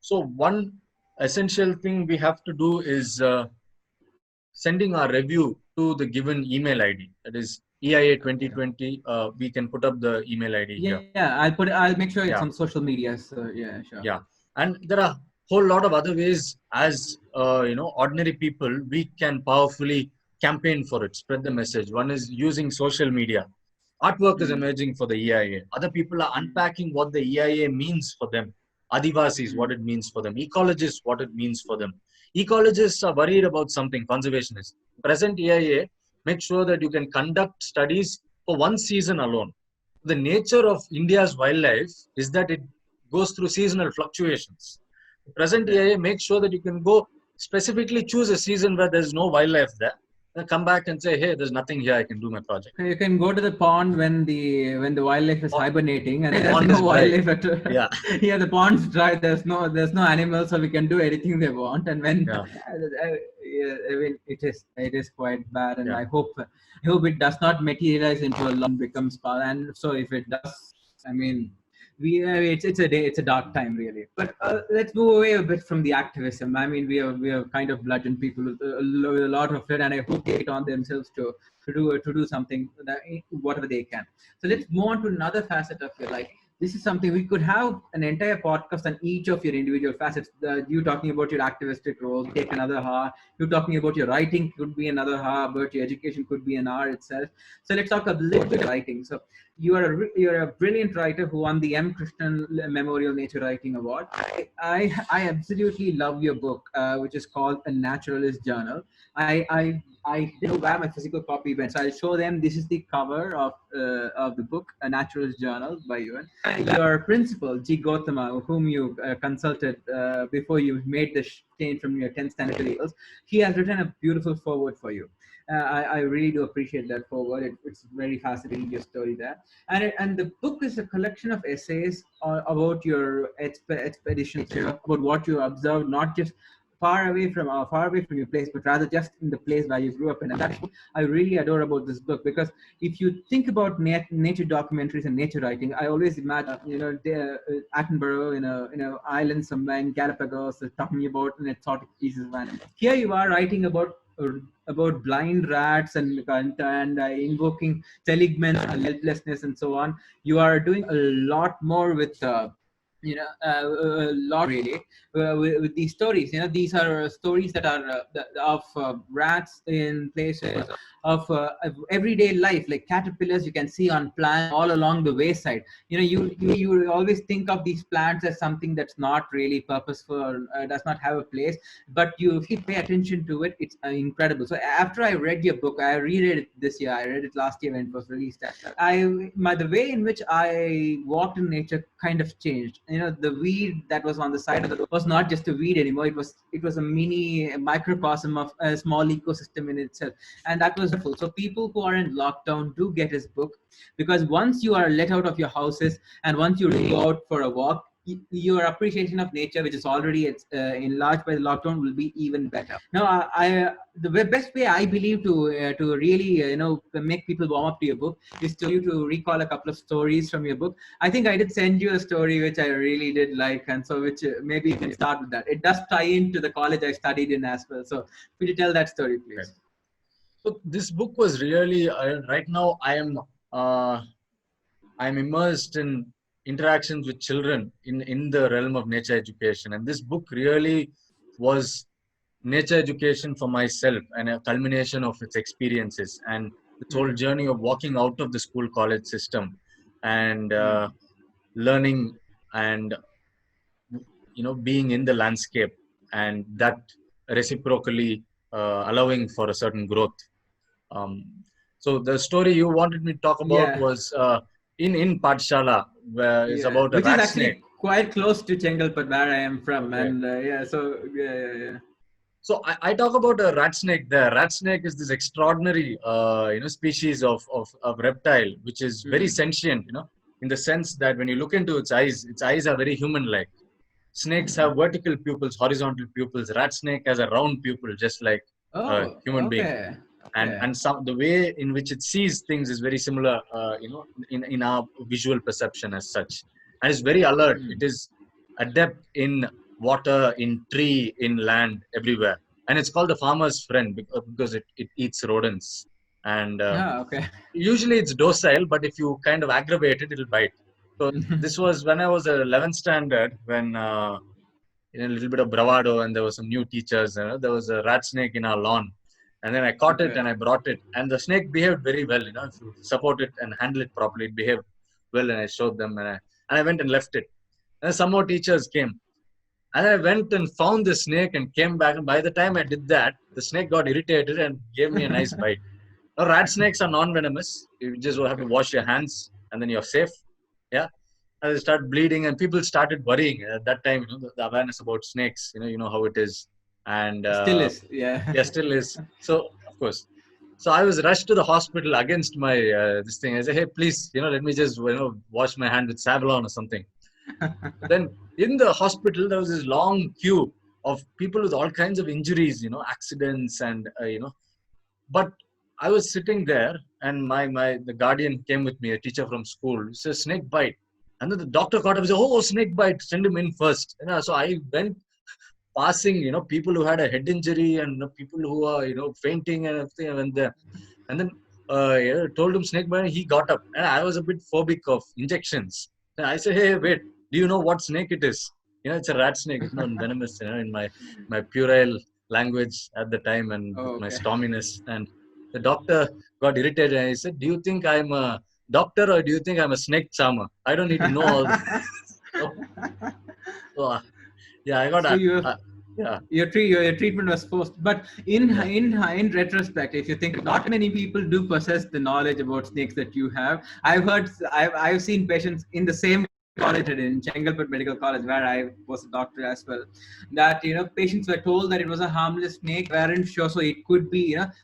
So one essential thing we have to do is sending our review to the given email ID. That is EIA 2020. We can put up the email ID here. Yeah, I'll make sure it's Yeah, on social media. So yeah, sure. yeah. And there are a whole lot of other ways as ordinary people we can powerfully campaign for it, spread the message. One is using social media. Artwork is emerging for the EIA. Other people are unpacking what the EIA means for them. Adivasis, what it means for them. Ecologists, what it means for them. Ecologists are worried about something, conservationists. Present EIA makes sure that you can conduct studies for one season alone. The nature of India's wildlife is that it goes through seasonal fluctuations. The present EIA makes sure that you can go specifically choose a season where there's no wildlife there, then come back and say, hey, there's nothing here, I can do my project. You can go to the pond when the wildlife is hibernating and there's pond no is dry. wildlife at all. Yeah. Yeah, the pond's dry. There's no animals, so we can do anything they want. And when Yeah. I mean, it is quite bad, and Yeah. I hope it does not materialize into a law and becomes part. And so if it does, I mean, it's a dark time really. But let's move away a bit from the activism. I mean, we have kind of bludgeoned people with a lot of it, and I hope they take it on themselves to do something that, whatever they can. So let's move on to another facet of your life. This is something we could have an entire podcast on each of your individual facets. You talking about your activistic roles, take another hour. You talking about your writing could be another hour. About your education could be an hour itself. So let's talk a little bit of writing. So you're a brilliant writer who won the M. Krishnan Memorial Nature Writing Award. I absolutely love your book, which is called A Naturalist Journal. I didn't know where my physical copy went, so I'll show them. This is the cover of the book, A Naturalist Journal by Yuvan. Your principal, G. Gautama, whom you consulted before you made the change from your 10th standard to legals, he has written a beautiful foreword for you. I really do appreciate that foreword. It's very fascinating, your story there. And the book is a collection of essays about your expeditions, about what you observed, not just far away from your place, but rather just in the place where you grew up in. And that's what I really adore about this book, because if you think about nature documentaries and nature writing, I always imagine, Attenborough in a island somewhere in Galapagos talking about an exotic species of animal. Here you are writing about blind rats and invoking seligmans and helplessness and so on. You are doing a lot more with a lot really with these stories. These are stories that are of rats in places of everyday life, like caterpillars you can see on plants all along the wayside. You always think of these plants as something that's not really purposeful, does not have a place, but if you pay attention to it, it's incredible. So after I read your book, I reread it this year. I read it last year when it was released. The way in which I walked in nature kind of changed. The weed that was on the side of the road was not just a weed anymore. It was a microcosm of a small ecosystem in itself, and that was wonderful. So people who are in lockdown do get his book, because once you are let out of your houses and once you go out for a walk, your appreciation of nature, which is already enlarged by the lockdown, will be even better. Now, the best way I believe to really make people warm up to your book is to recall a couple of stories from your book. I think I did send you a story which I really did like, and so which maybe you can start with that. It does tie into the college I studied in as well. So could you tell that story, please? Okay. So this book was really right now I'm immersed in interactions with children in the realm of nature education, and this book really was nature education for myself and a culmination of its experiences and the whole journey of walking out of the school college system and learning and being in the landscape, and that reciprocally allowing for a certain growth. So the story you wanted me to talk about was in Pathshala, where it's about a rat snake. Quite close to Chengalpat, where I am from. Okay. And So I talk about a rat snake there. Rat snake is this extraordinary species of reptile, which is very sentient, in the sense that when you look into its eyes are very human-like. Snakes have vertical pupils, horizontal pupils. Rat snake has a round pupil, just like a human being. And the way in which it sees things is very similar, in our visual perception as such. And it's very alert. It is adept in water, in tree, in land, everywhere. And it's called the farmer's friend because it eats rodents. And usually it's docile, but if you kind of aggravate it, it'll bite. So this was when I was 11th standard, when in a little bit of bravado, and there were some new teachers. There was a rat snake in our lawn. And then I caught it and I brought it. And the snake behaved very well. If you support it and handle it properly, it behaved well. And I showed them, and I went and left it. And some more teachers came. And I went and found the snake and came back. And by the time I did that, the snake got irritated and gave me a nice bite. Now, rat snakes are non-venomous. You just have to Okay. wash your hands and then you're safe. Yeah. And they start bleeding, and people started worrying at that time. The awareness about snakes. You know how it is, and Still is, yeah. yeah, still is. So of course, so I was rushed to the hospital against my this thing. I said, hey, please, let me just wash my hand with Savlon or something. Then in the hospital, there was this long queue of people with all kinds of injuries, accidents, and But I was sitting there, and my the guardian came with me, a teacher from school. He says snake bite, and then the doctor caught up and said, "Oh, snake bite! Send him in first." So I went passing, people who had a head injury and people who are, fainting and everything. I went there, and then told him snake bite. He got up, and I was a bit phobic of injections. And I said, "Hey, wait! Do you know what snake it is? It's a rat snake. It's not venomous." In my puerile language at the time, and with Oh, my okay. storminess, and the doctor got irritated, and he said, "Do you think I'm a doctor, or do you think I'm a snake charmer? I don't need to know all this." so, so, yeah, I got So a you yeah, your treatment was forced, but yeah, in retrospect, if you think, not many people do possess the knowledge about snakes that you have. I've seen patients in the same college, in Chengalpet Medical College, where I was a doctor as well, that patients were told that it was a harmless snake, weren't sure. So it could be,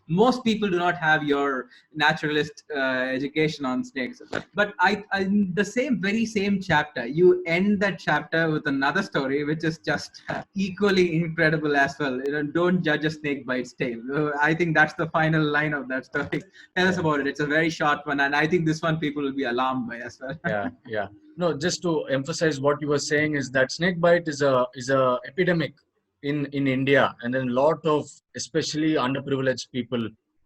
most people do not have your naturalist education on snakes. But in the very same chapter, you end that chapter with another story which is just equally incredible as well. Don't judge a snake by its tail. I think that's the final line of that story. Tell us yeah. about it. It's a very short one, and I think this one people will be alarmed by as well. Yeah. No, just to emphasize what you were saying is that snake bite is a epidemic in India, and then a lot of especially underprivileged people,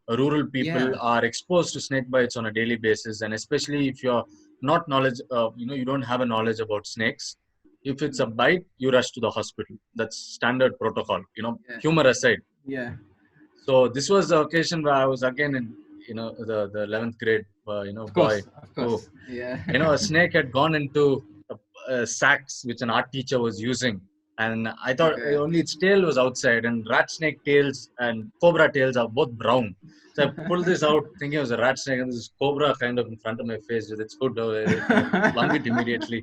rural people Yeah. are exposed to snake bites on a daily basis, and especially if you're not knowledge, you don't have a knowledge about snakes. If it's a bite, you rush to the hospital. That's standard protocol. Yeah. Humor aside. Yeah. So this was the occasion where I was again in the 11th grade, Of boy course. Of who course. Yeah. a snake had gone into sacks which an art teacher was using, and I thought Okay. only its tail was outside, and rat snake tails and cobra tails are both brown. So I pulled this out thinking it was a rat snake, and this cobra kind of in front of my face with its hood. I flung it immediately.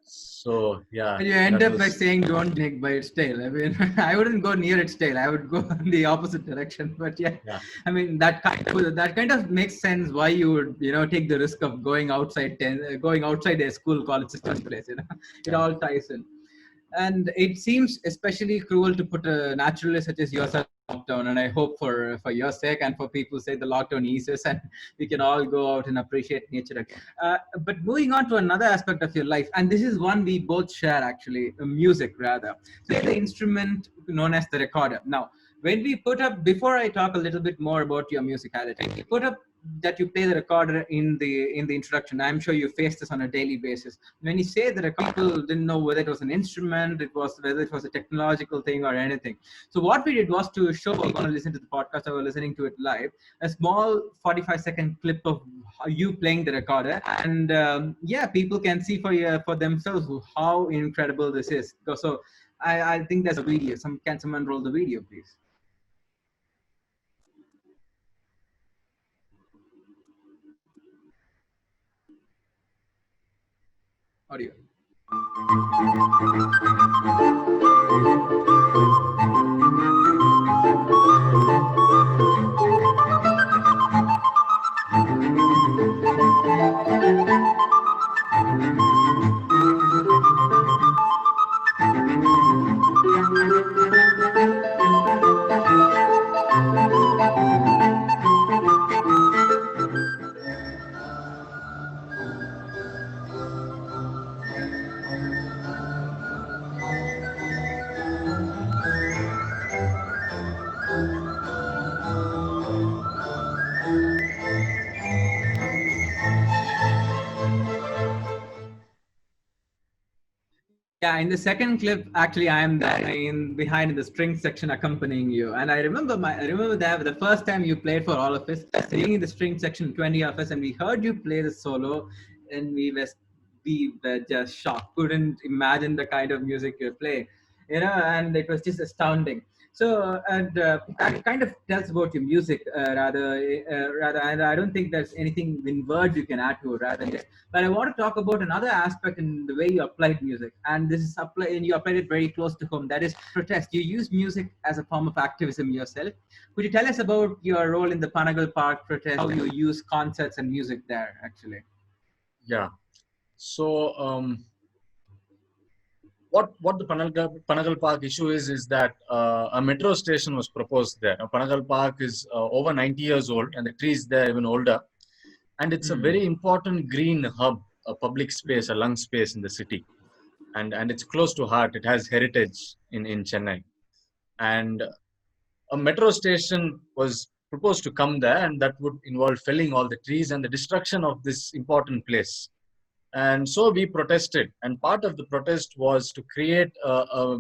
So yeah, And you end that up by was saying don't snake by its tail. I mean, I wouldn't go near its tail. I would go in the opposite direction. But yeah, yeah, I mean that kind of makes sense why you would take the risk of going outside a school college system place. It yeah, all ties in. And it seems especially cruel to put a naturalist such as yourself in lockdown. And I hope for your sake and for people's sake, the lockdown eases and we can all go out and appreciate nature again. But moving on to another aspect of your life, and this is one we both share actually, music rather. So the instrument known as the recorder. Now, when we put up, before I talk a little bit more about your musicality, we put up that you play the recorder in the introduction. I'm sure you face this on a daily basis. When you say the recorder, people didn't know whether it was an instrument, whether it was a technological thing or anything. So what we did was to show people going to listen to the podcast or listening to it live, a small 45-second clip of you playing the recorder, and yeah, people can see for themselves how incredible this is. So I think there's a video. Can someone roll the video, please? Audio. Yeah, in the second clip, actually, I am there in behind in the string section accompanying you. And I remember that the first time you played for all of us, sitting in the string section, 20 of us, and we heard you play the solo, and we were just shocked. Couldn't imagine the kind of music you play, and it was just astounding. That kind of tells about your music, rather, and I don't think there's anything in words you can add to it rather than just. But I want to talk about another aspect in the way you applied music, and and you applied it very close to home. That is protest. You use music as a form of activism yourself. Could you tell us about your role in the Panagal Park protest? How you use concerts and music there, actually? Yeah. So what the Panagal Park issue is that a metro station was proposed there. Now, Panagal Park is over 90 years old, and the trees there are even older. And it's a very important green hub, a public space, a lung space in the city. And it's close to heart. It has heritage in Chennai. And a metro station was proposed to come there, and that would involve felling all the trees and the destruction of this important place. And so we protested, and part of the protest was to create a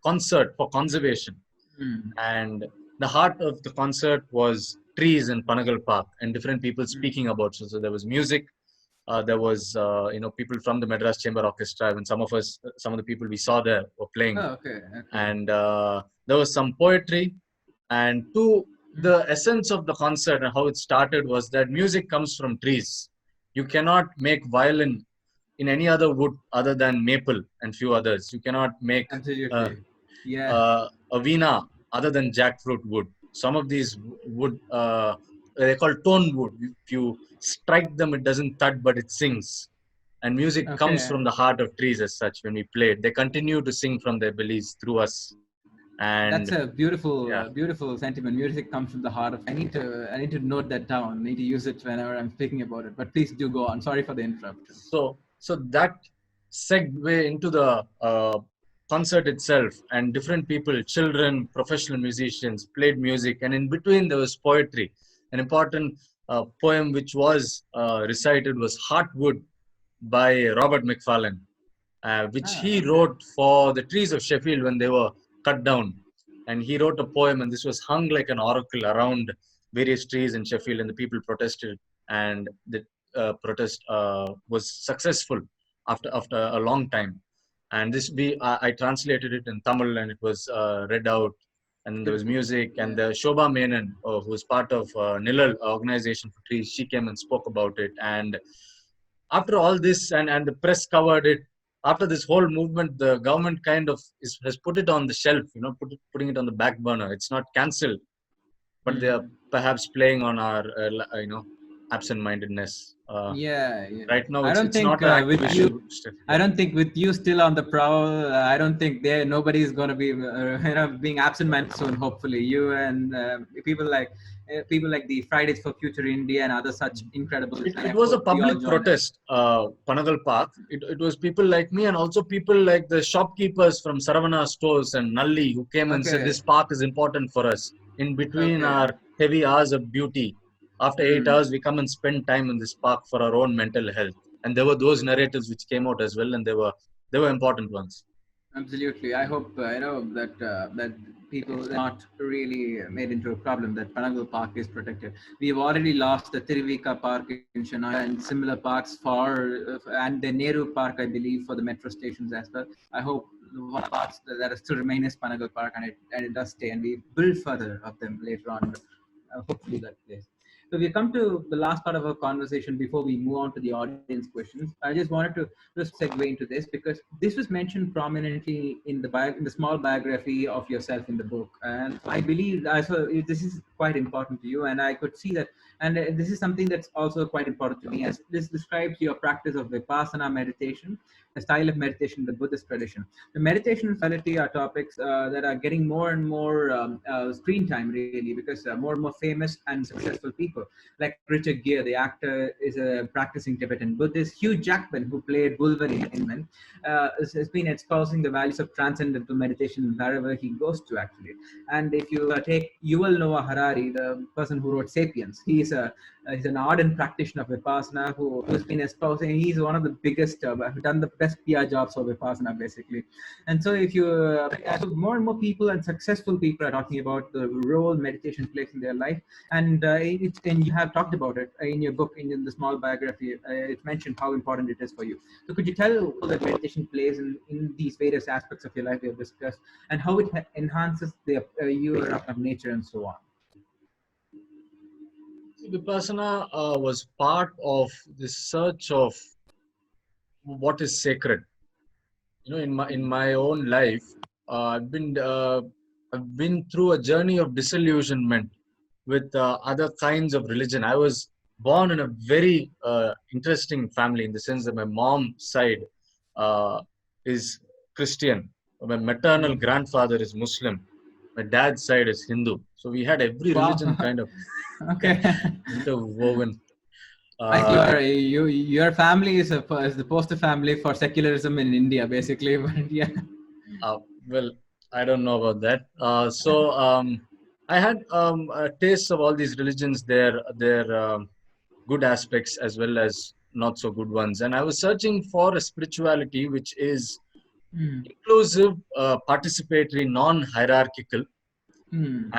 concert for conservation. And the heart of the concert was trees in Panagal Park and different people speaking about it. So there was music, there was people from the Madras Chamber Orchestra, and some of the people we saw there were playing. Oh, okay. And there was some poetry. And to the essence of the concert and how it started was that music comes from trees. You cannot make violin in any other wood other than maple and few others. You cannot make Absolutely. a veena other than jackfruit wood. Some of these wood, they're called tone wood. If you strike them, it doesn't thud, but it sings. And music comes from the heart of trees as such. When we play it, they continue to sing from their bellies through us. And that's a beautiful sentiment. Music comes from the heart of. I need to note that down. I need to use it whenever I'm speaking about it. But please do go on. Sorry for the interruption. So that segue into the concert itself, and different people, children, professional musicians, played music, and in between there was poetry. An important poem which was recited was Heartwood by Robert Macfarlane, which he wrote for the trees of Sheffield when they were cut down. And he wrote a poem, and this was hung like an oracle around various trees in Sheffield, and the people protested, and the protest was successful after a long time. And this I translated it in Tamil, and it was read out, and there was music, and the Shobha Menon, who was part of Nilal organization for trees, she came and spoke about it. And after all this, and the press covered it, after this whole movement, the government kind of has put it on the shelf, putting it on the back burner. It's not cancelled, but they are perhaps playing on our absent-mindedness. Right now, it's not an activation. I don't think with you still on the prowl, I don't think nobody is going to be being absent-minded soon. Hopefully, you and people like the Fridays for Future India and other such incredible. It was a public protest, Panagal Park. It was people like me, and also people like the shopkeepers from Saravana stores and Nalli, who came and said this park is important for us. In between our heavy hours of duty, after 8 hours, we come and spend time in this park for our own mental health. And there were those narratives which came out as well, and they were important ones. Absolutely. I hope that people are not really made into a problem that Panagal Park is protected. We have already lost the Tiruvika Park in Chennai and similar parks and the Nehru Park, I believe, for the metro stations as well. I hope one parks that still remain is Panagal Park, and it does stay, and we build further of them later on. Hopefully that place. So we come to the last part of our conversation before we move on to the audience questions. I just wanted to just segue into this because this was mentioned prominently in the small biography of yourself in the book, and I believe this is quite important to you, and I could see that. And this is something that's also quite important to me, as this describes your practice of Vipassana meditation, a style of meditation in the Buddhist tradition. The meditation and spirituality are topics that are getting more and more screen time, really, because more and more famous and successful people like Richard Gere, the actor, is a practicing Tibetan Buddhist. Hugh Jackman, who played Wolverine in Men, has been espousing the values of transcendental meditation wherever he goes to, actually. And if you take Yuval Noah Harari, the person who wrote *Sapiens*, he's a He's an ardent practitioner of Vipassana who's been espousing. He's one of the biggest, done the best PR jobs for Vipassana, basically. And so, if you, so more and more people and successful people are talking about the role meditation plays in their life, and and you have talked about it in your book, in the small biography. It mentioned how important it is for you. So, could you tell that meditation plays in these various aspects of your life we have discussed, and how it enhances your of nature and so on? Vipassana was part of the search of what is sacred. In my own life, I've been through a journey of disillusionment with other kinds of religion. I was born in a very interesting family, in the sense that my mom's side uh, is Christian. My maternal grandfather is Muslim. My dad's side is Hindu. So we had every Wow. religion kind of Okay. interwoven. Like your family is the poster family for secularism in India, basically. But yeah. Well, I don't know about that. I had a taste of all these religions, their good aspects as well as not so good ones, and I was searching for a spirituality which is Mm. inclusive, participatory, non-hierarchical, Mm.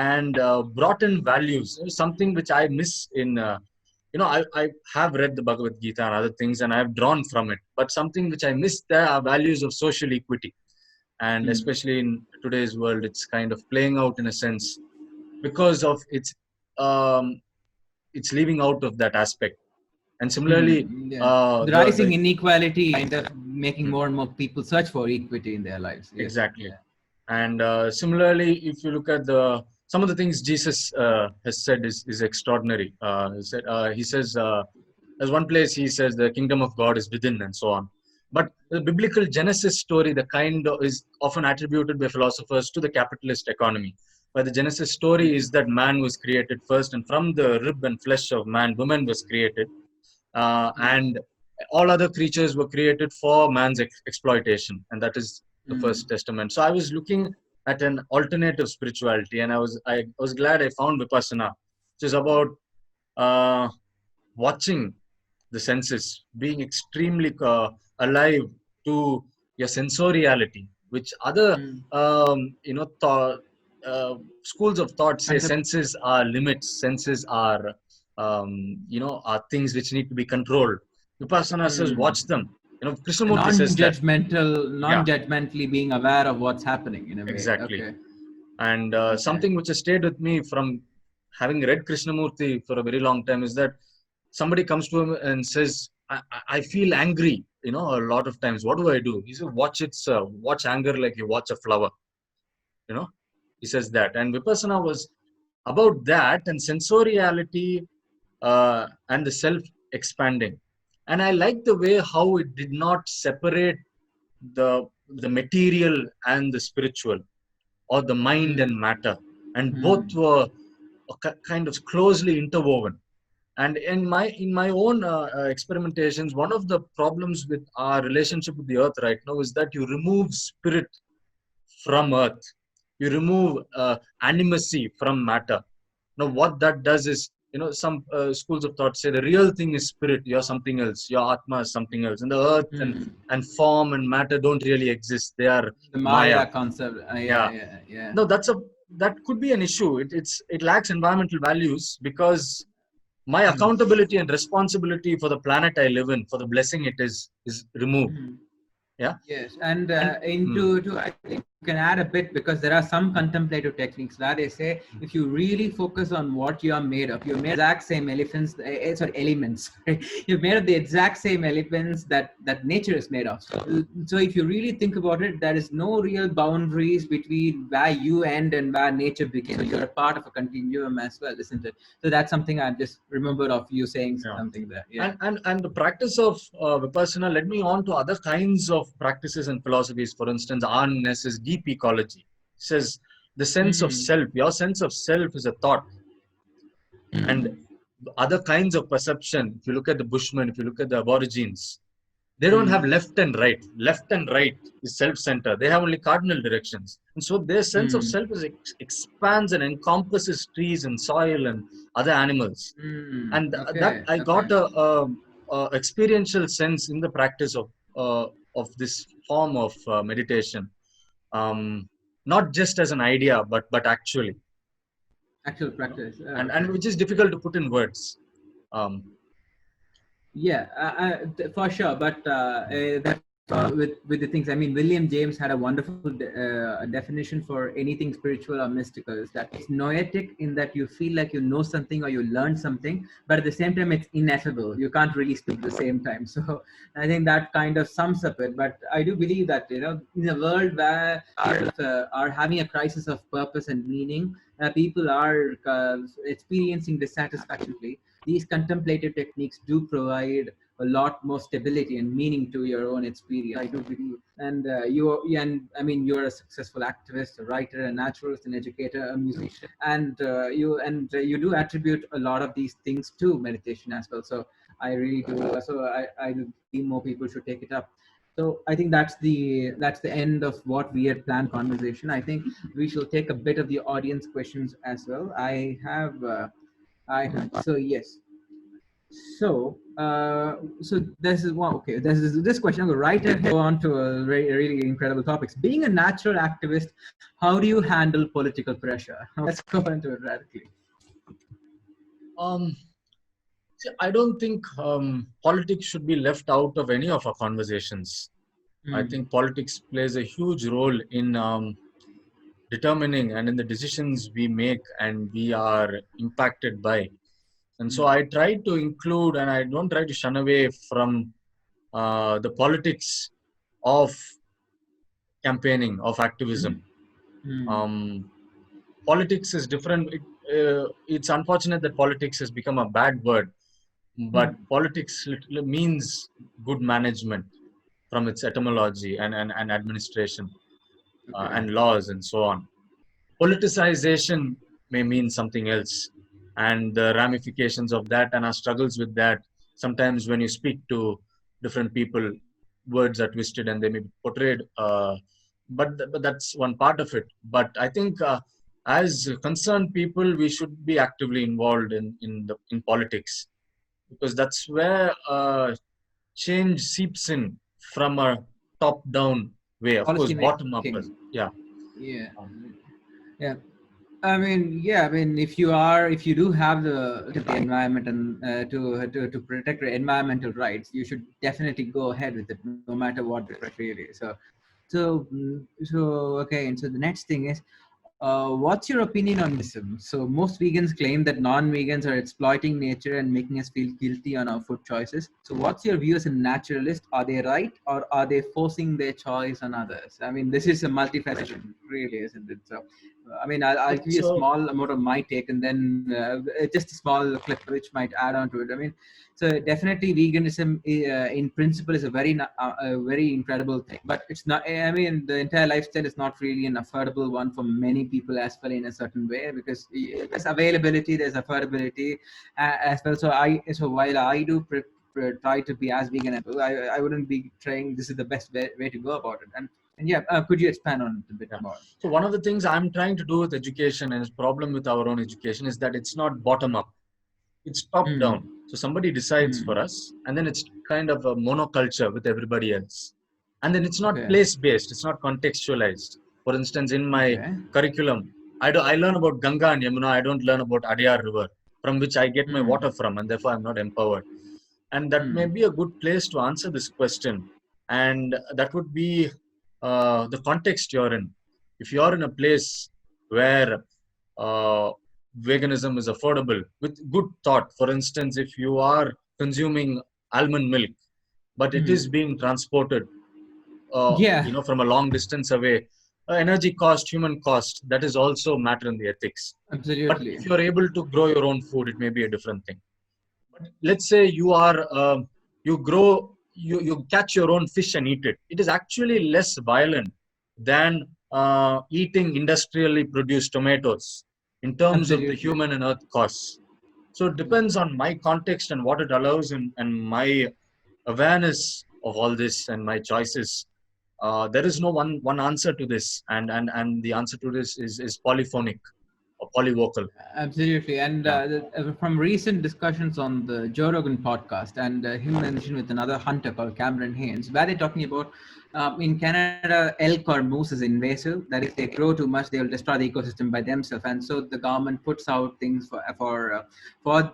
and brought in values. Something which I miss in. I have read the Bhagavad Gita and other things, and I've drawn from it. But something which I miss there are values of social equity, and Mm. especially in today's world, it's kind of playing out in a sense because of um, it's leaving out of that aspect. And similarly, Yeah. The the rising inequality kind of making hmm, more and more people search for equity in their lives. Yes. exactly. Yeah. And similarly, if you look at the some of the things Jesus has said is extraordinary. He says there's one place he says the kingdom of God is within, and so on. But the biblical Genesis story, the kind of, is often attributed by philosophers to the capitalist economy. Where the Genesis story is that man was created first, and from the rib and flesh of man, woman was created, and all other creatures were created for man's exploitation, and that is the first Mm. testament. So I was looking at an alternative spirituality, and I was glad I found Vipassana, which is about uh, watching the senses, being extremely alive to your sensoriality, which other Mm. schools of thought say Concept senses are limits, senses are things which need to be controlled. Vipassana says watch them. Krishnamurti says that. Yeah, non-judgmentally being aware of what's happening in a way. exactly. Okay. And Okay. something which has stayed with me from having read Krishnamurti for a very long time is that somebody comes to him and says, I feel angry, a lot of times. What do I do? He says, watch anger like you watch a flower. You know, he says that. And Vipassana was about that and sensoriality and the self expanding. And I like the way how it did not separate the material and the spiritual, or the mind and Mm. matter, and both Mm. were kind of closely interwoven. And in my own experimentations, one of the problems with our relationship with the earth right now is that you remove spirit from earth, you remove animacy from matter. Now what that does is, some schools of thought say the real thing is spirit, you're something else, your atma is something else, and the earth Mm. and form and matter don't really exist, they are The maya. Maya concept. Yeah, Yeah. yeah, yeah. No, that could be an issue. It lacks environmental values, because my Mm. accountability and responsibility for the planet I live in, for the blessing it is removed. Mm. Yeah. Yes, and And mm, into to I think you can add a bit, because there are some contemplative techniques where they say if you really focus on what you are made of, you're made of the exact same elephants, sorry, elements. You're made of the exact same elements that nature is made of. So if you really think about it, there is no real boundaries between where you end and where nature begins. So you're a part of a continuum as well, isn't it? So that's something I just remembered of you saying yeah. something there. Yeah. And the practice of Vipassana led me on to other kinds of practices and philosophies. For instance, Arnes is deep ecology. It says the sense of Mm. self, your sense of self is a thought. And other kinds of perception, if you look at the Bushmen, if you look at the Aborigines, They don't have left and right. Left and right is self-centered. They have only cardinal directions, and so their sense of self is expands and encompasses trees and soil and other animals. And that Okay. I got a experiential sense in the practice of this form of meditation, um, not just as an idea, but actually, Actual practice. and Okay. which is difficult to put in words. Um, Yeah, for sure. But that's with the things. I mean, William James had a wonderful definition for anything spiritual or mystical. Is that it's noetic in that you feel like you know something or you learn something, but at the same time it's ineffable. You can't really speak at the same time. So I think that kind of sums up it. But I do believe that in a world where are having a crisis of purpose and meaning, people are experiencing dissatisfaction. These contemplative techniques do provide a lot more stability and meaning to your own experience. I do believe, and I mean, you're a successful activist, a writer, a naturalist, an educator, a musician, and you do attribute a lot of these things to meditation as well. So I really do. So I believe more people should take it up. So I think that's the end of what we had planned conversation. I think we shall take a bit of the audience questions as well. So yes. So this is one. Okay, this question. I'll go right ahead. Go on to a really incredible topics. Being a natural activist, how do you handle political pressure? Let's go into it radically. See, I don't think politics should be left out of any of our conversations. I think politics plays a huge role in determining and in the decisions we make and we are impacted by. And so I try to include, and I don't try to shun away from the politics of campaigning, of activism. Politics is different. It's unfortunate that politics has become a bad word, but politics literally means good management from its etymology and administration and laws and so on. Politicization may mean something else, and the ramifications of that and our struggles with that. Sometimes when you speak to different people, words are twisted and they may be portrayed, but that's one part of it. But I think as concerned people, we should be actively involved in politics, because that's where change seeps in from a top down way. Of course, Policy bottom up. making. Yeah. Yeah. Yeah. I mean, if you do have the environment and to protect your environmental rights, you should definitely go ahead with it, no matter what the really. So okay. And so the next thing is, what's your opinion on veganism? So most vegans claim that non-vegans are exploiting nature and making us feel guilty on our food choices. So what's your view as a naturalist? Are they right, or are they forcing their choice on others? I mean, this is a multifaceted, really, isn't it? So I mean, I'll give you a small amount of my take, and then just a small clip which might add on to it. I mean, so definitely veganism, in principle, is a very incredible thing. But it's not. I mean, the entire lifestyle is not really an affordable one for many people as well in a certain way, because there's availability, there's affordability as well. So while I do try to be as vegan as well, I wouldn't be trying. This is the best way to go about it. And yeah, could you expand on it a bit more? So one of the things I'm trying to do with education, and the problem with our own education, is that it's not bottom up, it's top down. So somebody decides for us, and then it's kind of a monoculture with everybody else. And then it's not place based, it's not contextualized. For instance, in my curriculum, I learn about Ganga and Yamuna, I don't learn about Adyar River, from which I get my water from, and therefore I'm not empowered. And that may be a good place to answer this question. And that would be the context you're in. If you're in a place where veganism is affordable with good thought, for instance, if you are consuming almond milk, but it is being transported, from a long distance away, energy cost, human cost, that is also matter in the ethics. Absolutely. But if you're able to grow your own food, it may be a different thing. But let's say you are, you catch your own fish and eat it. It is actually less violent than eating industrially produced tomatoes in terms of the human and earth costs. So it depends on my context and what it allows, and my awareness of all this and my choices. There is no one answer to this, and the answer to this is polyphonic or polyvocal. Absolutely. And Yeah. from recent discussions on the Joe Rogan podcast, and him mentioned with another hunter called Cameron Haynes, where they're talking about in Canada, elk or moose is invasive. That if they grow too much, they will destroy the ecosystem by themselves. And so the government puts out things for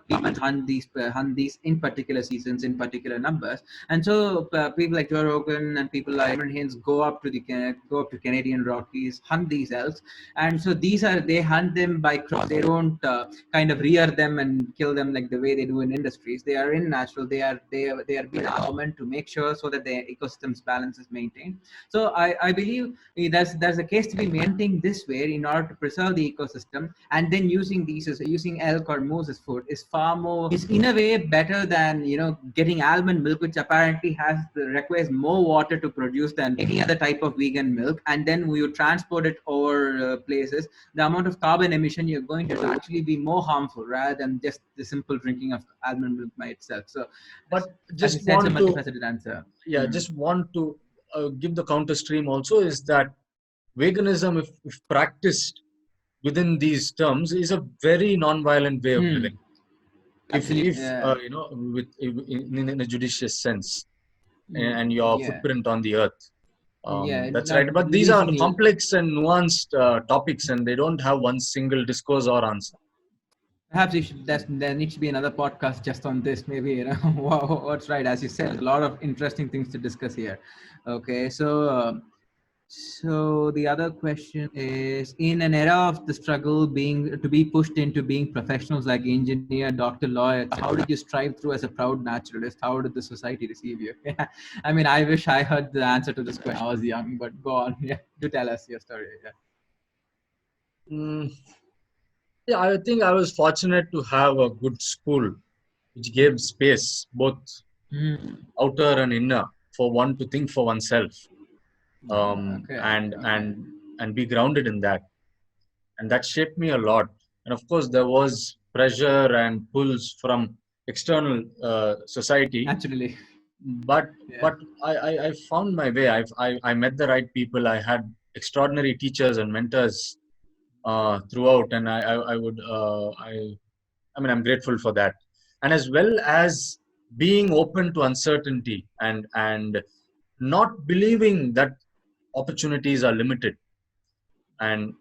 people to hunt these in particular seasons in particular numbers. And so people like Joe Rogan and people like Cameron Haynes go up to Canadian Rockies, hunt these elks, and so they hunt them by cross. They don't kind of rear them and kill them like the way they do in industries. They are in natural. They are being government to make sure so that the ecosystem's balance is maintained. So I believe there's a case to be made hunting this way in order to preserve the ecosystem, and then using elk or moose as food is in a way better than getting almond milk, which apparently requires more water to produce than any other type of vegan milk, and then you transport it over places. The amount of carbon emission you're going to actually be more harmful rather than just the simple drinking of almond milk by itself. So, But as you just said, it's a want to multifaceted answer. just want to give the counter stream also, is that veganism, if practiced within these terms, is a very non-violent way of living. Absolutely. If with in a judicious sense, and your Yeah. footprint on the earth. Yeah. That's Not right. But these are releasing you. complex and nuanced topics, and they don't have one single discourse or answer. Perhaps there needs to be another podcast just on this. Maybe what's right, as you said, a lot of interesting things to discuss here. Okay, so the other question is: in an era of the struggle being to be pushed into being professionals like engineer, doctor, lawyer, how did you strive through as a proud naturalist? How did the society receive you? I mean, I wish I heard the answer to this question when I was young, but go on. Yeah, do tell us your story. Yeah. Mm, yeah, I think I was fortunate to have a good school which gave space, both outer and inner, for one to think for oneself, Okay. and be grounded in that, and that shaped me a lot. And of course, there was pressure and pulls from external society, Naturally. but Yeah. but I found my way. I met the right people. I had extraordinary teachers and mentors throughout, and I would I mean, I'm grateful for that, and as well as being open to uncertainty, and not believing that opportunities are limited, and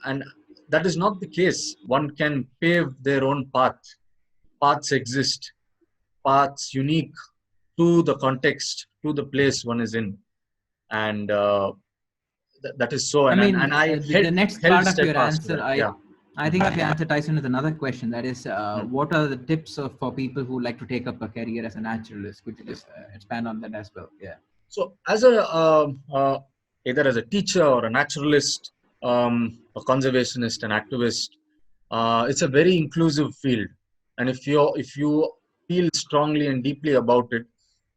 and that is not the case. One can pave their own path. Paths exist, paths unique to the context, to the place one is in, and that is so. I And mean, I the next held part of your steadfast to answer, that. I Yeah. I think of your answer ties into another question. That is, Mm. what are the tips for people who like to take up a career as a naturalist? Could you just expand on that as well? Yeah. So, as either as a teacher or a naturalist, a conservationist, an activist, it's a very inclusive field. And if you feel strongly and deeply about it,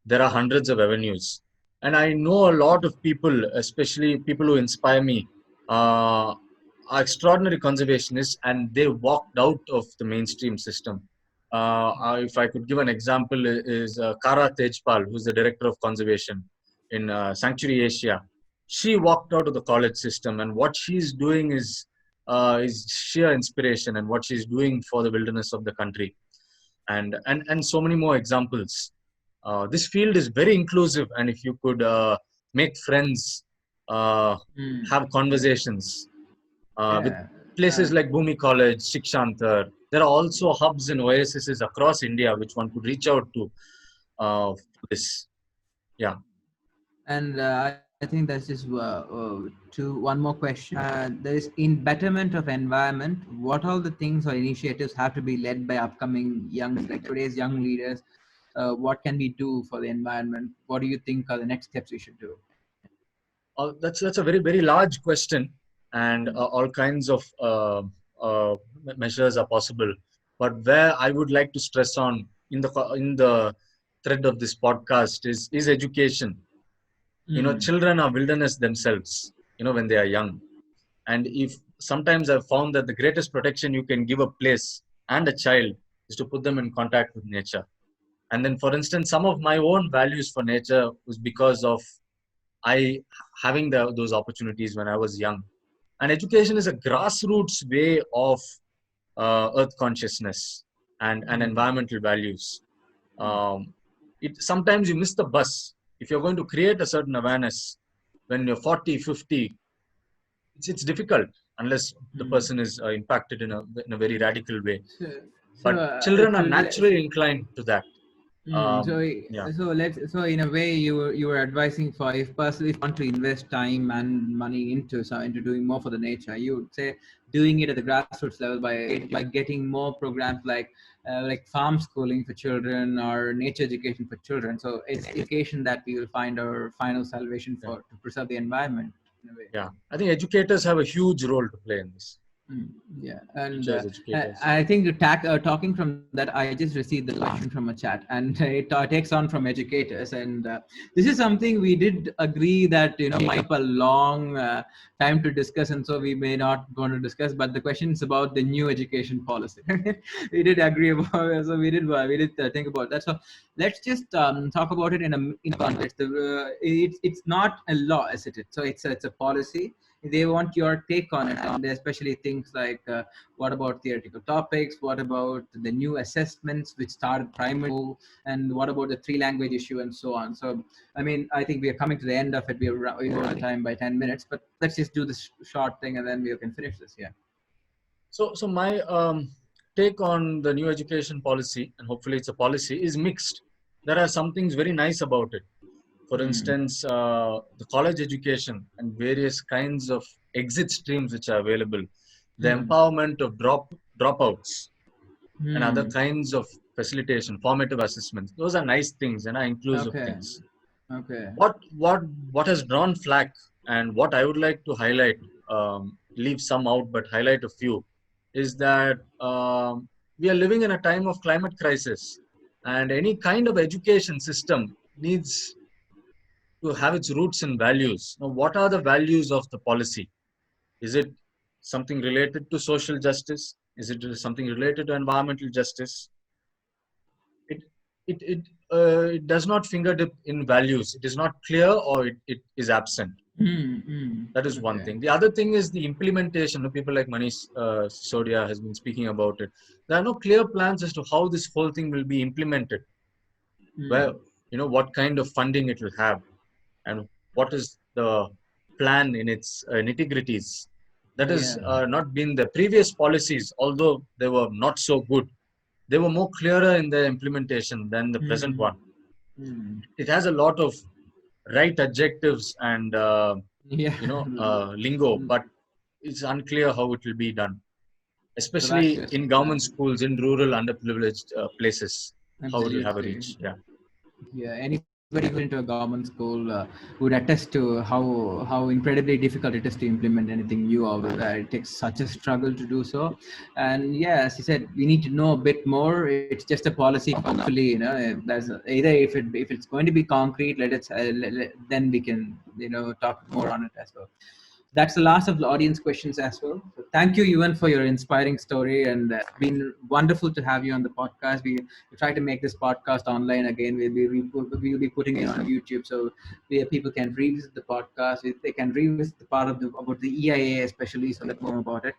there are hundreds of avenues. And I know a lot of people, especially people who inspire me, are extraordinary conservationists, and they walked out of the mainstream system. If I could give an example, is Kara Tejpal, who's the director of conservation in Sanctuary Asia. She walked out of the college system, and what she's doing is sheer inspiration, and what she's doing for the wilderness of the country, and so many more examples. This field is very inclusive, and if you could make friends, uh, have conversations with Yeah. places like Bhumi College, Shikshantar. There are also hubs and oases across India which one could reach out to for this. Yeah. And I think that's just to one more question. There is in betterment of environment. What all the things or initiatives have to be led by upcoming like today's young leaders? What can we do for the environment? What do you think are the next steps we should do? That's a very very large question, and all kinds of measures are possible. But where I would like to stress on in the thread of this podcast is education. Children are wilderness themselves. When they are young, and if sometimes I've found that the greatest protection you can give a place and a child is to put them in contact with nature, And then, for instance, some of my own values for nature was because of I having those opportunities when I was young. And education is a grassroots way of earth consciousness and environmental values. Um, sometimes you miss the bus. If you're going to create a certain awareness when you're 40, 50, it's difficult unless the person is impacted in a very radical way. So, But children are so naturally inclined to that. So, Yeah. so in a way, you were advising for if person want to invest time and money into doing more for the nature, you would say doing it at the grassroots level by getting more programs like farm schooling for children or nature education for children. So it's education that we will find our final salvation Yeah. for to preserve the environment in a way. Yeah. I think educators have a huge role to play in this. Yeah, and Teachers, educators. I think talking from that, I just received the question from a chat, and it takes on from educators, and this is something we did agree that might take a long time to discuss, and so we may not going to discuss. But the question is about the new education policy. We did agree about, so we did think about that. So let's just talk about it in context. It's not a law, is it? So it's a policy. They want your take on it, and especially things like what about theoretical topics, what about the new assessments which started primary school, and what about the three language issue and so on. So I mean, I think we are coming to the end of it. We're out of time by 10 minutes, but let's just do this short thing and then we can finish this. Yeah. So my take on the new education policy, and hopefully it's a policy, is mixed. There are some things very nice about it. For instance, the college education and various kinds of exit streams which are available, the empowerment of dropouts, and other kinds of facilitation, formative assessments. Those are nice things and are inclusive Okay. things. Okay. What has drawn flack, and what I would like to highlight, leave some out but highlight a few, is that we are living in a time of climate crisis, and any kind of education system needs to have its roots in values. Now, what are the values of the policy? Is it something related to social justice? Is it something related to environmental justice? It it does not fingertip in values. It is not clear, or it is absent. That is one Okay. thing. The other thing is the implementation. People like Manish Sodia has been speaking about it. There are no clear plans as to how this whole thing will be implemented. Where what kind of funding it will have, and what is the plan in its nitty-gritties. That has Yeah. not been the previous policies, although they were not so good. They were more clearer in their implementation than the present one. It has a lot of right adjectives and Yeah. lingo, but it's unclear how it will be done, So that's especially just in government schools in rural underprivileged places. How it will have a absolutely. reach. Yeah. Yeah, anybody who into a government school would attest to how incredibly difficult it is to implement anything new over there. It takes such a struggle to do so, and yeah, as you said, we need to know a bit more. It's just a policy. Hopefully, there's either if it's going to be concrete, then we can talk more on it as well. That's the last of the audience questions as well. So thank you, Yuvan, for your inspiring story, and it's been wonderful to have you on the podcast. We try to make this podcast online again. We'll be putting it on YouTube, so people can revisit the podcast. They can revisit the part of about the EIA especially, so that more about it.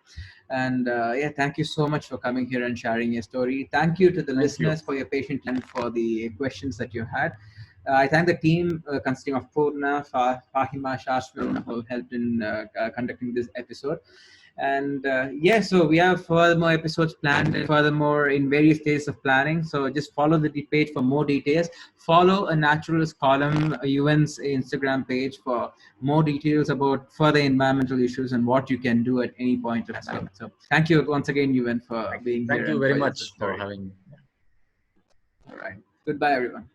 And yeah, thank you so much for coming here and sharing your story. Thank you to the Thank you. listeners for your patience and for the questions that you had. I thank the team consisting of Purna, Fahima, Shashwin, who helped in conducting this episode. And yeah, so we have furthermore episodes planned, and furthermore in various stages of planning. So just follow the page for more details. Follow a Naturalist column, UN's Instagram page, for more details about further environmental issues and what you can do at any point of time. So thank you once again, UN, for being Thank here you and very for your much for story. having me. All right. Goodbye, everyone.